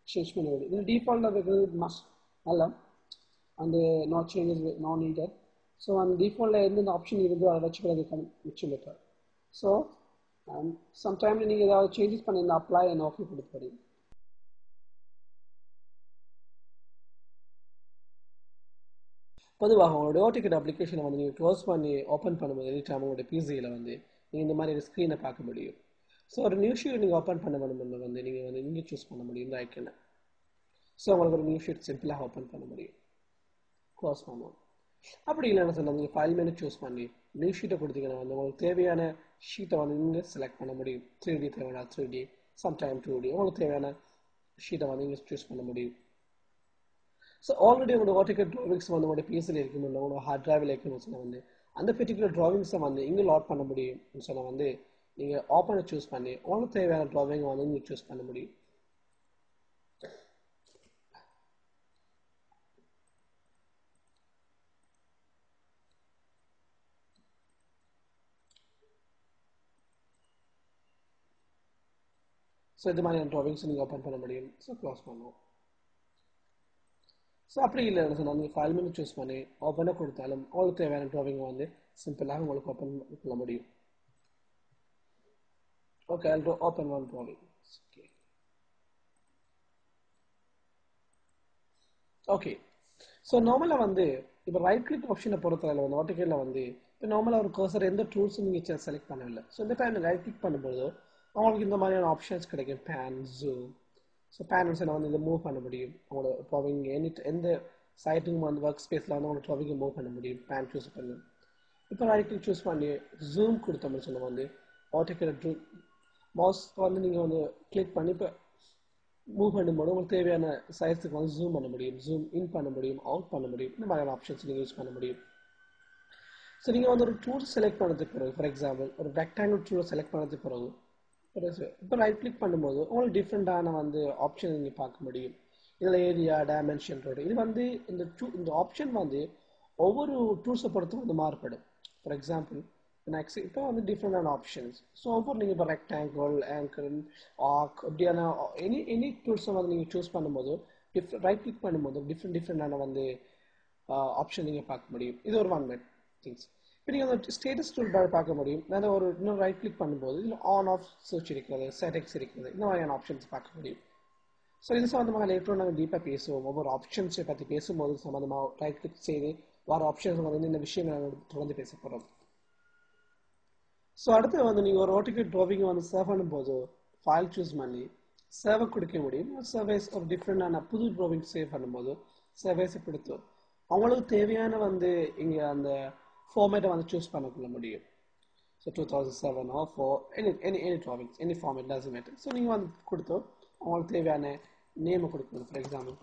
சேஞ்ச் பண்ண முடியும். இது டிஃபால்ட்டாக இருக்கிறது மஸ்ட் நல்லா அந்த no changes no needed. So அந்த டிஃபால்ட்டில் எந்தெந்த ஆப்ஷன் இருந்தோ அதை வச்சுக்கிறது மிச்சம் பெட்டர். ஸோ சம்டைமில் நீங்கள் ஏதாவது சேஞ்சஸ் பண்ணி இந்த அப்ளை அண்ட் ஓகே கொடுத்துருங்க. பொதுவாக உங்களோட AutoCAD அப்ளிகேஷனை வந்து நீங்கள் க்ளோஸ் பண்ணி ஓப்பன் பண்ணும்போது எனி டைம் உங்களோட பிசியில் வந்து நீங்கள் இந்த மாதிரி ஒரு ஸ்க்ரீனை பார்க்க முடியும். ஸோ ஒரு நியூ ஷீட் நீங்கள் ஓப்பன் பண்ண பண்ணும்போது வந்து நீங்கள் வந்து இங்கே சூஸ் பண்ண முடியும் இந்த ஐக்கனை. ஸோ உங்களுக்கு ஒரு நியூ ஷீட் சிம்பிளாக ஓப்பன் பண்ண முடியும். க்ளோஸ் பண்ணுவோம். அப்படி இல்லைன்னு சொன்னால் நீங்கள் ஃபைல் மெனு சூஸ் பண்ணி நியூ ஷீட்டை கொடுத்தீங்கன்னா வந்து உங்களுக்கு தேவையான ஷீட்டை வந்து இங்கே செலக்ட் பண்ண முடியும். 3D தேவையான 3D, சம்டைம் 2D உங்களுக்கு தேவையான ஷீட்டை வந்து இங்கே சூஸ் பண்ண முடியும். ஸோ ஆல்ரெடி உங்களோட AutoCAD ட்ராவிங்ஸ் வந்து உங்களோட பிஎஸ்சியில் இருக்குன்னு உங்களோட ஹார்ட் டிரைவில் இருக்குன்னு சொன்னால் வந்து அந்த பெர்டிகுலர் ட்ராவிங்ஸை வந்து இங்கே லோட் பண்ண முடியும்னு சொன்னால் வந்து நீங்கள் ஓப்பனை சூஸ் பண்ணி உங்களுக்கு தேவையான ட்ராவிங்கை வந்து நீங்கள் சூஸ் பண்ண முடியும். ஸோ இது மாதிரியான ட்ராவிங்ஸை நீங்கள் ஓப்பன் பண்ண முடியும். ஸோ க்ளோஸ் பண்ணுவோம். ஸோ அப்படி இல்லைன்னு சொன்னால் நீங்கள் ஃபைல் மெனு சூஸ் பண்ணி ஓப்பனாக கொடுத்தாலும் உங்களுக்கு தேவையான ட்ராவிங்கை வந்து சிம்பிளாக உங்களுக்கு ஓப்பன் பண்ண முடியும். Okay, I'll do open one drawing. Okay. Okay, so நார்மலாக வந்து இப்போ ரைட் கிளிக் ஆப்ஷனை பொறுத்தவரை வந்து AutoCADல வந்து இப்போ நார்மலாக ஒரு கர்சர் எந்த டூல்ஸும் நீங்கள் செலக்ட் பண்ணவில்லை. ஸோ இந்த டைம் ரைட் கிளிக் பண்ணும்போது அவங்களுக்கு இந்த மாதிரியான ஆப்ஷன்ஸ் கிடைக்கும். Pan, zoom. ஸோ பேனல்ஸை வந்து இதை மூவ் பண்ண முடியும். அவங்களோட ட்ராவிங் எந்த சைட்டுக்கும் வந்து ஒர்க் ஸ்பேஸில் வந்து அவங்களோட ட்ராவிங்கை மூவ் பண்ண முடியும். பேன் சூஸ் பண்ணி இப்போ ரைட் கிளிக் சூஸ் பண்ணி ஜூம் கொடுத்தோம்னு சொன்னால் வந்து AutoCAD மவுஸ் வந்து நீங்கள் வந்து கிளிக் பண்ணி இப்போ மூவ் பண்ணும்போது உங்களுக்கு தேவையான சைஸுக்கு வந்து ஜூம் பண்ண முடியும். ஜூம் இன் பண்ண முடியும், அவுட் பண்ண முடியும். இந்த மாதிரியான ஆப்ஷன்ஸ் நீங்கள் யூஸ் பண்ண முடியும். ஸோ நீங்கள் வந்து ஒரு டூல் செலக்ட் பண்ணதுக்கு பிறகு ஃபார் எக்ஸாம்பிள் ஒரு ரெக்டாங்கிள் டூலை செலக்ட் பண்ணதுக்கு பிறகு இப்போ ரைட் கிளிக் பண்ணும்போது உங்களுக்கு டிஃப்ரெண்ட்டான வந்து ஆப்ஷன் நீங்கள் பார்க்க முடியும். இதில் ஏரியா, டைமென்ஷன், ரோடு இது வந்து இந்த ஆப்ஷன் வந்து ஒவ்வொரு டூல்ஸை பொறுத்து வந்து மாறுபடும். ஃபார் எக்ஸாம்பிள் இப்போ வந்து டிஃப்ரெண்டான ஆப்ஷன்ஸ். ஸோ ஒவ்வொரு நீங்கள் இப்போ ரெக்டாங்கிள், ஆங்கிள், ஆர்க் அப்படியான எனி டூல்ஸை வந்து நீங்கள் சூஸ் பண்ணும்போது ரைட் கிளிக் பண்ணும்போது டிஃப்ரெண்டான வந்து ஆப்ஷன் நீங்கள் பார்க்க முடியும். இது ஒரு ஒன் மெட் திங்ஸ். இப்போ நீங்கள் அந்த ஸ்டேட்டஸ் டூல் பார் பார்க்க முடியும். நான் ஒரு இன்னும் ரைட் கிளிக் பண்ணும்போது இதில் ஆன் ஆஃப் சர்ச் இருக்கிறது, செட்டிங்ஸ் இருக்கிறது, இந்த மாதிரியான ஆப்ஷன்ஸ் பார்க்க முடியும். ஸோ இது சம்மந்தமாக லேட்டரும் நாங்கள் டீப்பாக பேசுவோம். ஒவ்வொரு ஆப்ஷன்ஸை பற்றி பேசும்போது சம்மந்தமாக ரைட் கிளிக் செய்து வர ஆப்ஷன்ஸ் வந்து இந்த விஷயங்கள் நாங்கள் தொடர்ந்து பேச போகிறோம். ஸோ அடுத்து வந்து நீங்கள் ஒரு AutoCAD ட்ராவிங்கை வந்து சேவ் பண்ணும்போது ஃபைல் சூஸ் பண்ணி சேவை கொடுக்க முடியும். சர்வேஸ் ஒரு டிஃப்ரெண்டான புது ட்ராவிங் சேவ் பண்ணும்போது சர்வேஸை கொடுத்து அவங்களுக்கு தேவையான வந்து இங்கே அந்த ஃபார்மேட்டை வந்து சூஸ் பண்ண முடியும். So 2007 or 4 any drawings, any format doesn't matter. So நீங்கள் வந்து கொடுத்து அவங்களுக்கு தேவையான நேமை கொடுக்கணும். ஃபார் எக்ஸாம்பிள்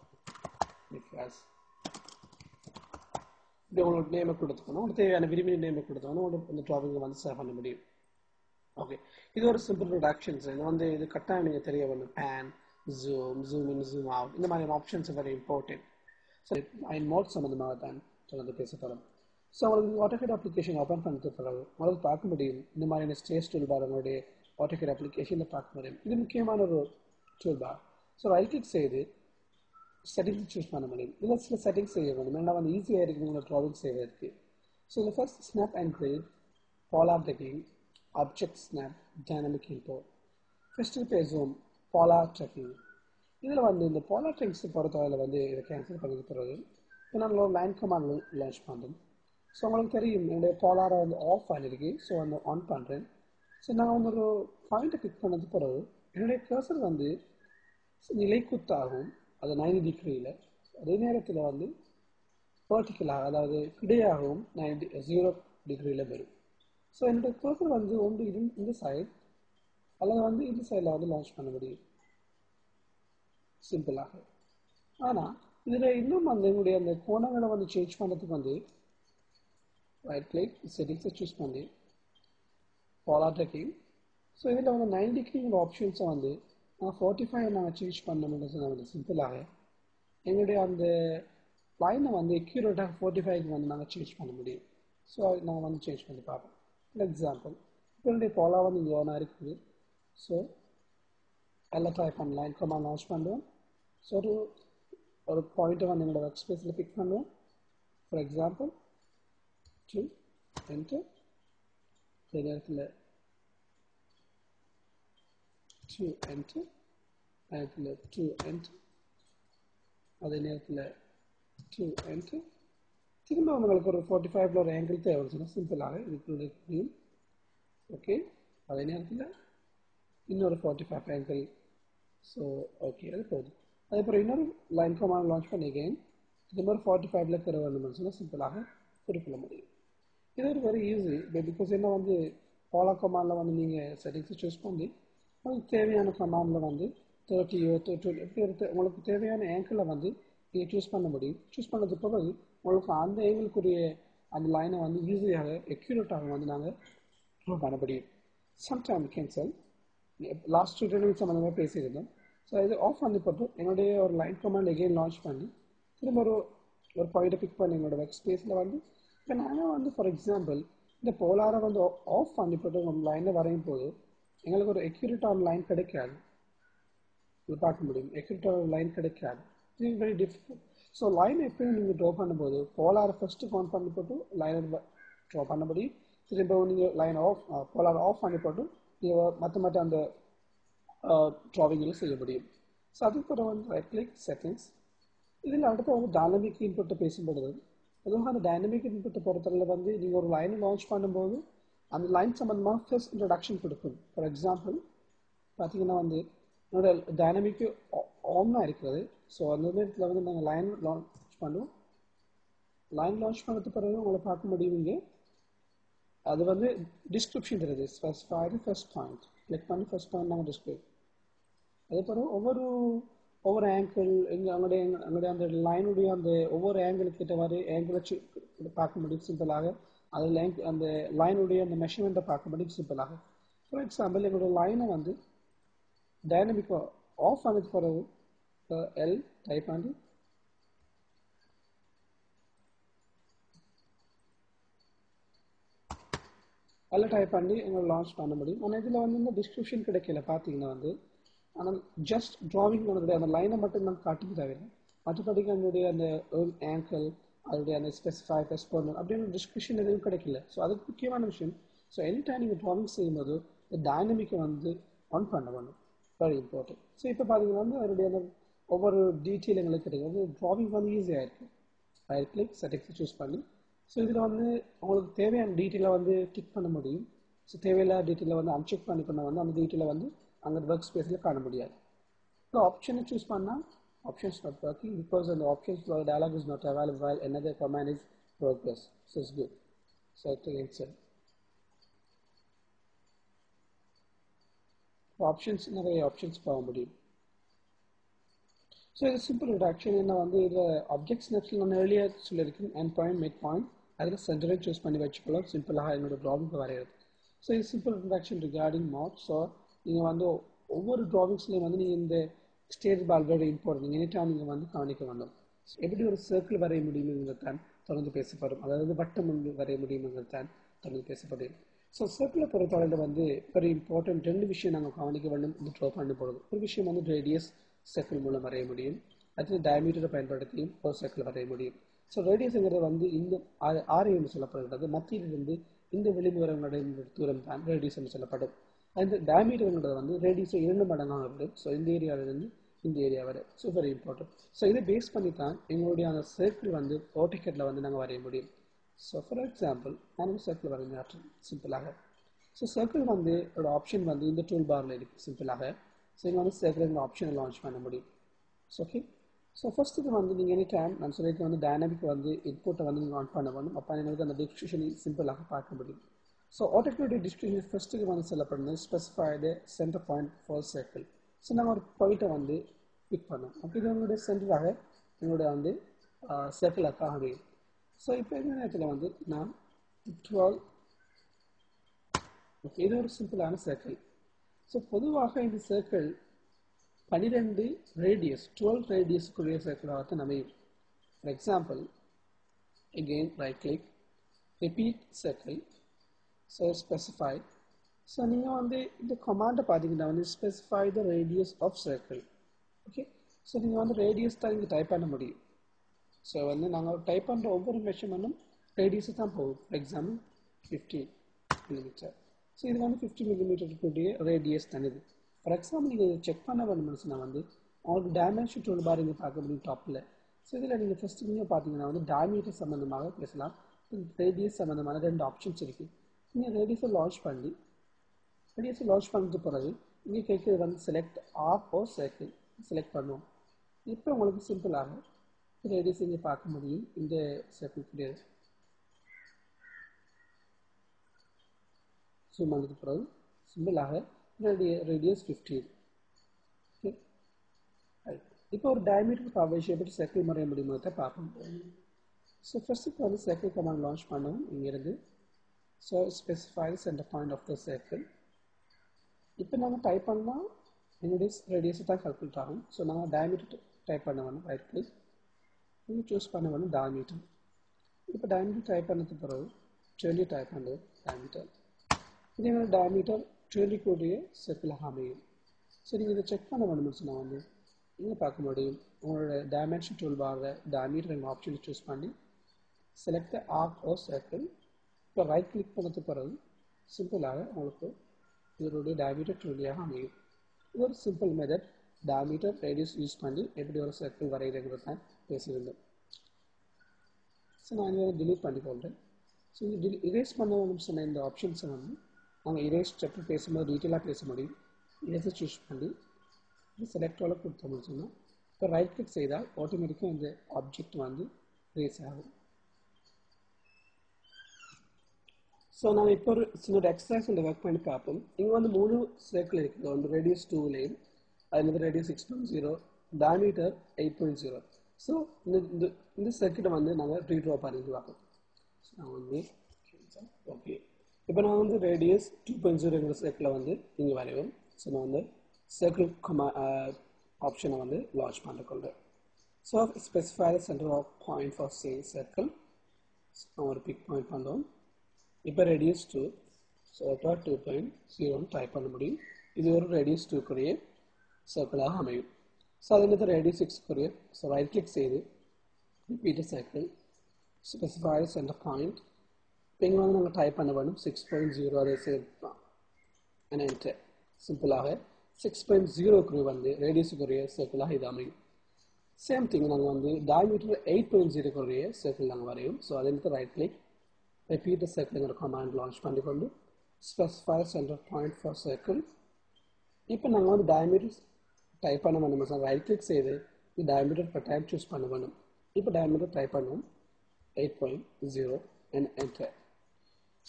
இப்படி உங்களுக்கு நேமை கொடுத்துக்கணும். உங்களுக்கு தேவையான விரும்பிய நேமை கொடுத்தோன்னா உங்களுக்கு இந்த ட்ராவிங்கை வந்து சேவ் பண்ண முடியும். ஓகே, இது ஒரு சிம்பிள் ரிடக்ஷன்ஸ். இது வந்து இது கரெக்டாக நீங்கள் தெரிய வேணும். Pan, zoom, zoom in, zoom out இந்த மாதிரி options very important. So mode சம்மந்தமாக தான் தொடர்ந்து பேச போகிறோம். ஸோ உங்களுக்கு AutoCAD அப்ளிகேஷன் ஓப்பன் பண்ணிட்டு பிறகு உங்களுக்கு பார்க்க முடியும் இந்த மாதிரியான ஸ்டேஜ் டூல் பார் உங்களுடைய AutoCAD அப்ளிகேஷனில் பார்க்க முடியும். இது முக்கியமான ஒரு tool bar. So right click செய்து செட்டிங்ஸ் சூஸ் பண்ண முடியும். இதில் சில செட்டிங்ஸ் செய்ய வேணும். ஏன்னா வந்து ஈஸியாக இருக்குது உங்களை ட்ராவிங் செய்வதற்கு. ஸோ இந்த first snap and grid, polar tracking, object snap, dynamic import. First பேசுவோம் polar tracking. இதில் வந்து இந்த polar tracking பொறுத்தவரையில் வந்து இதை கேன்சல் பண்ணது பிறகு இப்போ நான் ஒரு லைன் கமாண்ட் லான்ச் பண்ணுறேன். ஸோ உங்களுக்கு தெரியும் என்னுடைய போலாரை வந்து ஆஃப் பண்ணிருக்கு. ஸோ வந்து ஆன் பண்ணுறேன். ஸோ நான் வந்து ஒரு பாயிண்ட்டை கிளிக் பண்ணது பிறகு என்னுடைய கர்சர் வந்து நிலைக்குத்தாகும், அது 90 டிகிரியில். அதே நேரத்தில் வந்து வெர்டிக்கலாக அதாவது கிடையாகவும் 0 டிகிரியில் வரும். ஸோ என்னுடைய கர்சர் வந்து ஒன்று இந்த சைடு அல்லது வந்து இந்த சைடில் வந்து லான்ச் பண்ண முடியும் சிம்பிளாக. ஆனால் இதில் இன்னும் வந்து என்னுடைய அந்த கோணங்களை வந்து சேஞ்ச் பண்ணுறதுக்கு வந்து ரைட் கிளிக் செட்டிங்ஸை சூஸ் பண்ணி polar tracking. ஸோ இதில் வந்து 90 டிகிரிங்கிற ஆப்ஷன்ஸை வந்து நான் 45 நாங்கள் சேஞ்ச் பண்ணணும்னு சொன்னால் சிம்பிளாக என்னுடைய அந்த லைனை வந்து அக்யூரேட்டாக 45க்கு வந்து நாங்கள் சேஞ்ச் பண்ண முடியும். ஸோ நாங்கள் வந்து சேஞ்ச் பண்ணி பார்ப்போம். ஃபார் எக்ஸாம்பிள் இப்போ என்னுடைய போலா வந்து இங்கே ஒன்றா இருக்குது. ஸோ எல்லாம் ட்ரை பண்ண லைன் கமாண்ட் லான்ச் பண்ணுவோம். ஸோ ஒரு பாயிண்ட்டை வந்து எங்களோட ஒர்க் ஸ்பேஸில் பிக் பண்ணுவோம். ஃபார் எக்ஸாம்பிள் 2 என்டர், அதே நேரத்தில் 2 என்டர், நேரத்தில் 2 என்டர், அதே நேரத்தில் 2 என்டர். திரும்ப உங்களுக்கு ஒரு 45ல் ஒரு ஆங்கிள் தேவைச்சுன்னா சிம்பிளாக இதுக்குள்ள முடியும். ஓகே, அதே நேரத்தில் இன்னொரு 45 ஆங்கிள். ஸோ ஓகே, அது போதும். அதுக்கப்புறம் இன்னொரு லைன் கமாண்ட் லான்ச் பண்ணி அகைன் திரும்ப ஒரு 45ல் இருக்கிற வேணும்னு சொன்னால் சிம்பிளாக குறிப்பிட முடியும். இது ஒரு வெரி ஈஸி. பிகாஸ் என்ன வந்து போலா கமாண்டில் வந்து நீங்கள் செட்டிங்ஸை சூஸ் பண்ணி உங்களுக்கு தேவையான கமாண்டில் வந்து 30 எப்படி உங்களுக்கு தேவையான ஆங்கிளில் வந்து நீங்கள் சூஸ் பண்ண முடியும். சூஸ் பண்ணது பிறகு உங்களுக்கு அந்த ஆங்கிளுக்குரிய அந்த லைனை வந்து ஈஸியாக அக்யூரேட்டாக வந்து நாங்கள் ட்ரா பண்ண முடியும். சம்டைம் கேன்சல் லாஸ்ட் டுட்டோரியல் சம்மந்தமாக பேசியிருந்தோம். ஸோ இது ஆஃப் பண்ணி போட்டு என்னுடைய ஒரு லைன் கமாண்ட் எகெயின் லான்ச் பண்ணி திரும்ப ஒரு பாயிண்ட்டை பிக் பண்ணி எங்களோட ஒர்க் ஸ்பேஸில் வந்து இப்போ நாங்கள் வந்து ஃபார் எக்ஸாம்பிள் இந்த போலாரை வந்து ஆஃப் பண்ணி போட்டு நம்ம லைனை வரையும் போது எங்களுக்கு ஒரு அக்யூரேட்டான லைன் கிடைக்காது. இது பார்க்க முடியும், அக்யூரேட்டான லைன் கிடைக்காது. இது வெரி டிஃபிகல்ட். ஸோ லைன் எப்பயும் நீங்கள் ட்ரா பண்ணும்போது போலாரை ஃபஸ்ட்டு கவுண்ட் பண்ணி போட்டு லைனை ட்ரா பண்ண முடியும். திரும்ப நீங்கள் லைன் போலாரை ஆஃப் பண்ணி போட்டு நீங்கள் மற்ற அந்த ட்ராவிங்கில் செய்ய முடியும். ஸோ அதுக்கு வந்து ரைட் கிளிக் செட்டிங்ஸ். இதில் அடுத்து வந்து டைனமிக் இன்புட்டை பேசும்பொழுது அதுவும் அந்த டைனமிக் இன்புட்டை பொறுத்தவரையில் வந்து நீங்கள் ஒரு லைனை லான்ச் பண்ணும்போது அந்த லைன் சம்மந்தமாக ஃபர்ஸ்ட் இன்ட்ரடக்ஷன் கொடுக்கும். ஃபார் எக்ஸாம்பிள் பார்த்தீங்கன்னா வந்து என்னோட டைனமிக்கு ஆனாக இருக்கிறது. ஸோ அந்த நேரத்தில் வந்து நாங்கள் லைன் லான்ச் பண்ணுவோம். லைன் லான்ச் பண்ணது பிறகு உங்களை பார்க்க முடியும். இங்கே அது வந்து டிஸ்கிரிப்ஷன் இருக்குது. ஃபர்ஸ்ட் பாயிண்ட் கிளிக் பண்ணி ஃபர்ஸ்ட் பாயிண்ட் நாங்கள் டிஸ்கிரைப். அதே பிறகு ஒவ்வொரு ஆங்கிள் எங்களுடைய அந்த லைனுடைய அந்த ஒவ்வொரு ஆங்கிளுக்கு கிட்ட வர ஆங்கிள் வச்சு பார்க்க முடியும் சிம்பிளாக. அது அந்த லைனுடைய அந்த மெஷர்மெண்ட்டை பார்க்க முடியும் சிம்பிளாக. ஃபார் எக்ஸாம்பிள் எங்களுடைய லைனை வந்து டைனமிக் ஆஃப் பண்ணது பிறகு எல் டைப் பண்ணி எல்லாம் டைப் பண்ணி எங்களை லான்ச் பண்ண முடியும். ஆனால் இதில் வந்து இந்த டிஸ்கிரிப்ஷன் கிடைக்கல பார்த்தீங்கன்னா வந்து. ஆனால் ஜஸ்ட் ட்ராவிங் பண்ணுறது அந்த லைனை மட்டும் நான் காட்டிக்க தவிர மற்றபடிக்கு அதனுடைய அந்த ஆங்கிள் அதோடைய அந்த ஸ்பெசிஃபை ரெஸ்பாண்ட் அப்படின்னு டிஸ்கிரிப்ஷன் எதுவும் கிடைக்கல. ஸோ அதுக்கு முக்கியமான விஷயம். ஸோ எனி டைம் நீங்கள் ட்ராவிங் செய்யும்போது இந்த டைனமிக்கை வந்து ஆன் பண்ண வேணும். Very important. ஸோ இப்போ பார்த்தீங்கன்னா வந்து அதனுடைய அந்த ஒவ்வொரு டீட்டெயில் எங்களுக்கு கிடைக்கும். வந்து ட்ராவிங் வந்து ஈஸியாக இருக்குது. ரைட் கிளிக் செட்டிங்ஸை சூஸ் பண்ணி ஸோ இதில் வந்து உங்களுக்கு தேவையான டீட்டெயிலை வந்து டிக் பண்ண முடியும். ஸோ தேவையில்லாத டீட்டெயிலை வந்து அன்செக் பண்ண வந்து அந்த டீட்டெயிலை வந்து அங்கே ஒர்க் ஸ்பேஸில் காண முடியாது. ஸோ ஆப்ஷனை சூஸ் பண்ணால் ஆப்ஷன்ஸ் நாட் ஒர்க்கிங் பிகாஸ் அந்த options dialog is not available while another command is progress. So it's good. So cancel. Options நிறைய ஆப்ஷன்ஸ் போக முடியும். ஸோ இது சிம்பிள் ரிடக்ஷன் என்ன வந்து இதில் ஆப்ஜெக்ட்ஸ் நெட்ஸில் நான் ஏர்லியர் சொல்லியிருக்கேன். எண்ட் பாயிண்ட் மிட் பாயிண்ட் அதில் சென்டரை சூஸ் பண்ணி வச்சுக்கலாம் சிம்பிளாக என்னோட ட்ராவிங்க்கு வரைகிறது. ஸோ இது simple reduction regarding mark. So நீங்கள் வந்து ஒவ்வொரு ட்ராவிங்ஸ்லேயும் வந்து நீங்கள் இந்த ஸ்டேஜ் ஆல்ரெடி இம்பார்ட்டன்ட் நீங்கள் எனி டைம் நீங்கள் வந்து கவனிக்க வேண்டும். எப்படி ஒரு சர்க்கிள் வரைய முடியுங்கிறது தான் தொடர்ந்து பேசப்படும். அதாவது வட்டம் வரைய முடியுங்கிறது தான் தொடர்ந்து பேசப்படும். ஸோ சர்க்கிளை பொறுத்தவரையில் வந்து வெரி இம்பார்ட்டன்ட் ரெண்டு விஷயம் நாங்கள் கவனிக்க வேண்டும் இந்த ட்ரா பண்ண போகிறது. ஒரு விஷயம் வந்து ரேடியஸ் சர்க்கிள் மூலம் வரைய முடியும். அடுத்து டயமீட்டரை பயன்படுத்தியும் ஒரு சர்க்கிள் வரைய முடியும். ஸோ ரேடியஸ்ங்கிறது வந்து இந்த ஆரை என்று சொல்லப்படுகிறது. மத்தியிலிருந்து இந்த வெளிமுறைகளுடைய தூரம் தான் ரேடியஸ் என்று சொல்லப்படும். அந்த டயமீட்டர்ங்கிறது வந்து ரேடியஸை 2 மடங்காக விடும். ஸோ இந்த ஏரியாவிலிருந்து இந்த ஏரியா வரை. So very important. ஸோ இதை பேஸ் பண்ணி தான் எங்களுடைய அந்த சர்க்கிள் வந்து ஆட்டோகேட்டில் வந்து நாங்கள் வரைய முடியும். ஸோ ஃபார் எக்ஸாம்பிள் நான் ஒரு சர்க்கிள் வரைஞ்சாற்றேன் சிம்பிளாக. ஸோ சர்க்கிள் வந்து ஒரு ஆப்ஷன் வந்து இந்த டூல் பாரில் இருக்குது சிம்பிளாக. ஸோ இங்கே வந்து சர்க்கிள் இந்த ஆப்ஷனை லான்ச் பண்ண முடியும். So okay. ஸோ ஃபஸ்ட்டுக்கு வந்து நீங்கள் எனி டைம் நான் சொல்லியிருக்க வந்து டைனமிக் வந்து இன்புட்டை வந்து நீங்கள் ஆன் பண்ண வேணும். அப்போ எங்களுக்கு அந்த டிஸ்கிரிப்ஷனை சிம்பிளாக பார்க்க முடியும். ஸோ ஆட்டோகேட்டிவ் டிஸ்கிரிப்ஷன் ஃபஸ்ட்டுக்கு வந்து சொல்லப்படுது specified centre point for circle. So நாங்கள் ஒரு பாயிண்ட்டை வந்து பிக் பண்ணோம். அப்போ இது எங்களுடைய சென்டராக எங்களுடைய வந்து சர்க்கிளாக அமையும். ஸோ இப்போ இந்த நேரத்தில் வந்து நான் 12 ஓகே இது ஒரு சிம்பிளான சர்க்கிள். ஸோ பொதுவாக இந்த சர்க்கிள் 12 ரேடியஸ் 12 ரேடியஸுக்குரிய சர்க்கிளாகத்தான் அமையும். For example, again right click, repeat circle, so specify. So நீங்கள் வந்து இந்த command பார்த்தீங்கன்னா வந்து specify the radius of circle. Okay, so நீங்கள் வந்து radius தான் இங்கே டைப் பண்ண முடியும். ஸோ வந்து நாங்கள் டைப் பண்ணுற ஒவ்வொரு மெஷர்மெண்ட்டும் ரேடியஸு தான் போகும். For example 50 millimeter. ஸோ இது வந்து 50 millimeter ரேடியஸ் தனிது. ஃபார் எக்ஸாம்பிள் நீங்கள் இதை செக் பண்ண வேணும்னு சொன்னால் வந்து உங்களுக்கு டைமென்ஷன் டூல் பார் இங்கே பார்க்க முடியும் டாப்பில். ஸோ இதில் நீங்கள் ஃபஸ்ட்டு நீங்கள் பார்த்தீங்கன்னா வந்து டயமீட்டர் சம்மந்தமாக பேசலாம், ரேடியஸ் சம்மந்தமான 2 ஆப்ஷன்ஸ் இருக்குது. நீங்கள் ரேடியஸை லான்ச் பண்ணி ரேடியஸை லான்ச் பண்ணிட்டு பிறகு இங்கே கேட்குறது வந்து செலக்ட் ஆர்க் ஓ சர்க்கிள் செலக்ட் பண்ணுவோம். இப்போ உங்களுக்கு சிம்பிளாக ரேடியஸ் இங்கே பார்க்க முடியும். இந்த சர்க்கிள் ஜூம் பண்ணதுக்கு பிறகு சிம்பிளாக ரேடியஸ் 15. ஓகே, இப்போ ஒரு டயமீட்டர் கவரேஜ் எப்படி சர்க்கிள் முறைய முடியுமோ பார்ப்போம். ஸோ ஃபர்ஸ்ட் வந்து சர்க்கிள் கமாண்ட் லான்ச் பண்ணுவோம் இங்கேருந்து. So specify centre point of the circle. இப்போ நாங்கள் டைப் பண்ணால் என்னுடைய ரேடியஸை தான் கால்குலேட் ஆகும். ஸோ நாங்கள் டயமீட்டர் டைப் பண்ண வேணும். ரைட் கிளிக், நீங்கள் சூஸ் பண்ண வேணும் டயமீட்டர். இப்போ டயமீட்டர் டைப் பண்ணதுக்கு பிறகு 20 டைப் பண்ணுறது டயமீட்டர். இது எங்களோட டயமீட்டர் 20 கூடிய சர்க்கிளாக அமையும். ஸோ நீங்கள் இதை செக் பண்ண வேணும்னு சொன்னால் வந்து இங்கே பார்க்க முடியும். உங்களோட டைமென்ஷன் டூல் பாரில் டயமீட்டர் எங்கள் ஆப்ஷனை சூஸ் பண்ணி செலக்ட் ஆர்க் ஓ சர்க்கிள். இப்போ ரைட் கிளிக் பண்ணதுக்கு பிறகு சிம்பிளாக உங்களுக்கு இதனுடைய டயமீட்டர் 20ஆக அமையும். இது ஒரு simple method. Diameter radius use பண்ணி எப்படி ஒரு சர்க்கிள் வரைகிறங்கிறது தான் பேசியிருந்தோம். ஸோ நான் இதை டிலீட் பண்ணி கொள்கிறேன். ஸோ இது இரேஸ் பண்ணணும்னு சொன்ன இந்த ஆப்ஷன்ஸை வந்து நாங்கள் இரேஸ் ஸ்டெப்பு பேசும்போது டீட்டெயிலாக பேச முடியும். இரேஸை சூஸ் பண்ணி செலக்டோட கொடுத்தோம்னு சொன்னால் இப்போ ரைட் கிளிக் செய்தால் ஆட்டோமேட்டிக்காக இந்த ஆப்ஜெக்ட் வந்து ரேஸ் ஆகும். ஸோ நாங்கள் இப்போ ஒரு சின்ன எக்ஸசைஸ் இந்த ஒர்க் பண்ணி பார்ப்போம். இங்கே வந்து 3 சர்க்கிள் இருக்குது. வந்து ரேடியஸ் 2லேயும் அது வந்து ரேடியஸ் 6.0, டயமீட்டர் 8.0. ஸோ இந்த சர்க்கிட்டை வந்து நாங்கள் ரீட்ரா பண்ணி பார்ப்போம். ஸோ நான் வந்து ஓகே, இப்போ நான் வந்து ரேடியஸ் 2.0ங்கிற சர்க்கிளை வந்து இங்கே வரைவோம். ஸோ நான் வந்து சர்க்கிள் ஆப்ஷனை வந்து லான்ச் பண்ணிக்கொள்கிறேன். So specify centre of point for same circle. நான் ஒரு பிக் பாயிண்ட் பண்ணுறோம். இப்போ ரேடியஸ் 2, ஸோ இப்போ 2.0 டைப் பண்ண முடியும். இது ஒரு ரேடியஸ் 2 சர்க்கிளாக அமையும். ஸோ அதே ரேடியஸ் 6 ஸோ ரைட் கிளிக் செய்து repeat circle, specify centre point. இப்போ இங்கே வந்து நாங்கள் டைப் பண்ண வேணும் 6.0 அதை சேர்க்கலாம். And enter. சிம்பிளாக 6.0 வந்து ரேடியஸுக்குரிய சர்க்கிளாக இது அமையும். சேம் திங் நாங்கள் வந்து டயமீட்டர் 8.0 சர்க்கிள் நாங்கள் வரையும். ஸோ அதே right click, repeat the circle command launch பண்ணிக்கொண்டு specify center point for circle. இப்போ நாங்கள் வந்து diameter டைப் பண்ண வேணும். ரைட் கிளிக் செய்து diameter per time சூஸ் பண்ண வேணும். இப்போ diameter டைப் பண்ணுவோம் 8.0 and enter.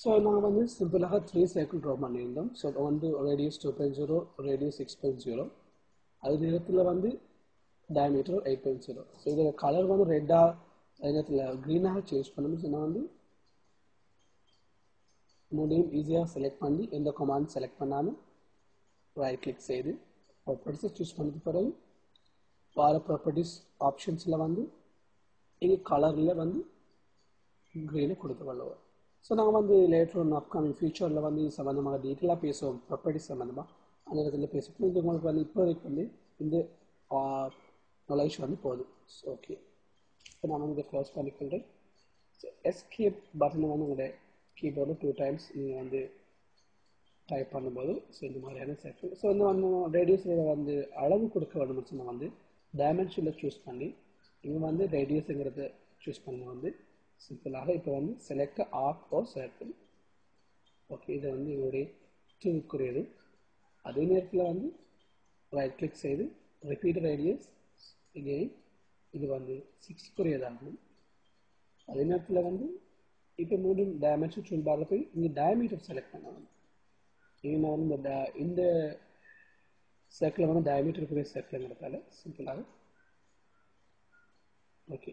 ஸோ நாங்கள் வந்து சிம்பிளாக 3 சர்க்கிள் ட்ரா பண்ணியிருந்தோம். ஸோ வந்து ரேடியஸ் 2.0, ரேடியஸ் 6.0, அது நேரத்தில் வந்து diameter 8.0. ஸோ இதில் கலர் வந்து ரெட்டாக அதே நேரத்தில் க்ரீனாக சேஞ்ச் பண்ணணும்னு சொன்னால் வந்து மூணையும் ஈஸியாக செலக்ட் பண்ணி எந்த கமாண்ட் செலக்ட் பண்ணாமல் ரைட் கிளிக் செய்து ப்ராப்பர்ட்டிஸை சூஸ் பண்ணது பிறகு வர ப்ராப்பர்ட்டிஸ் ஆப்ஷன்ஸில் வந்து இங்கே கலரில் வந்து க்ரீனை கொடுத்து கொள்ளுவோம். ஸோ நாங்கள் வந்து லேட்டர் ஒன்று அப்கமிங் ஃபியூச்சரில் வந்து இது சம்மந்தமாக டீட்டெயிலாக பேசுவோம். ப்ராப்பர்ட்டிஸ் சம்மந்தமாக அந்த இடத்துல பேசிப்போம். இது உங்களுக்கு வந்து இப்போதைக்கு வந்து இந்த நாலேஜ் வந்து போதும். ஸோ ஓகே, இப்போ நான் வந்து க்ளோஸ் பண்ணிக்கொள்கிறேன். ஸோ எஸ்கேப் பட்டனை வந்து உங்களுடைய கீபோர்டு 2 times நீங்கள் வந்து டைப் பண்ணும்போது ஸோ இந்த மாதிரியான சர்க்கிள். ஸோ வந்து நம்ம ரேடியஸில் வந்து அளவு கொடுக்க வேணும்னு சொன்னால் வந்து டைமென்ஷனில் சூஸ் பண்ணி இங்கே வந்து ரேடியஸுங்கிறத சூஸ் பண்ண வந்து சிம்பிளாக இப்போ வந்து செலக்ட் ஆர்க் ஓ சர்க்கிள். ஓகே, இதை வந்து என்னுடைய 2க்குரியது. அதே நேரத்தில் வந்து ரைட் கிளிக் செய்து ரிப்பீட் ரேடியஸ் எகெயின் இது வந்து 6க்குரியதாகும். அதே நேரத்தில் வந்து இப்போ மீண்டும் டைமென்ஷன் டூல் பாரில் போய் இங்கே டயமீட்டர் செலக்ட் பண்ணணும். இங்கே நான் வந்து இந்த சர்க்கிளை வந்து டயமீட்டருக்குரிய சர்க்கிள்ங்கிறதால சிம்பிளாக ஓகே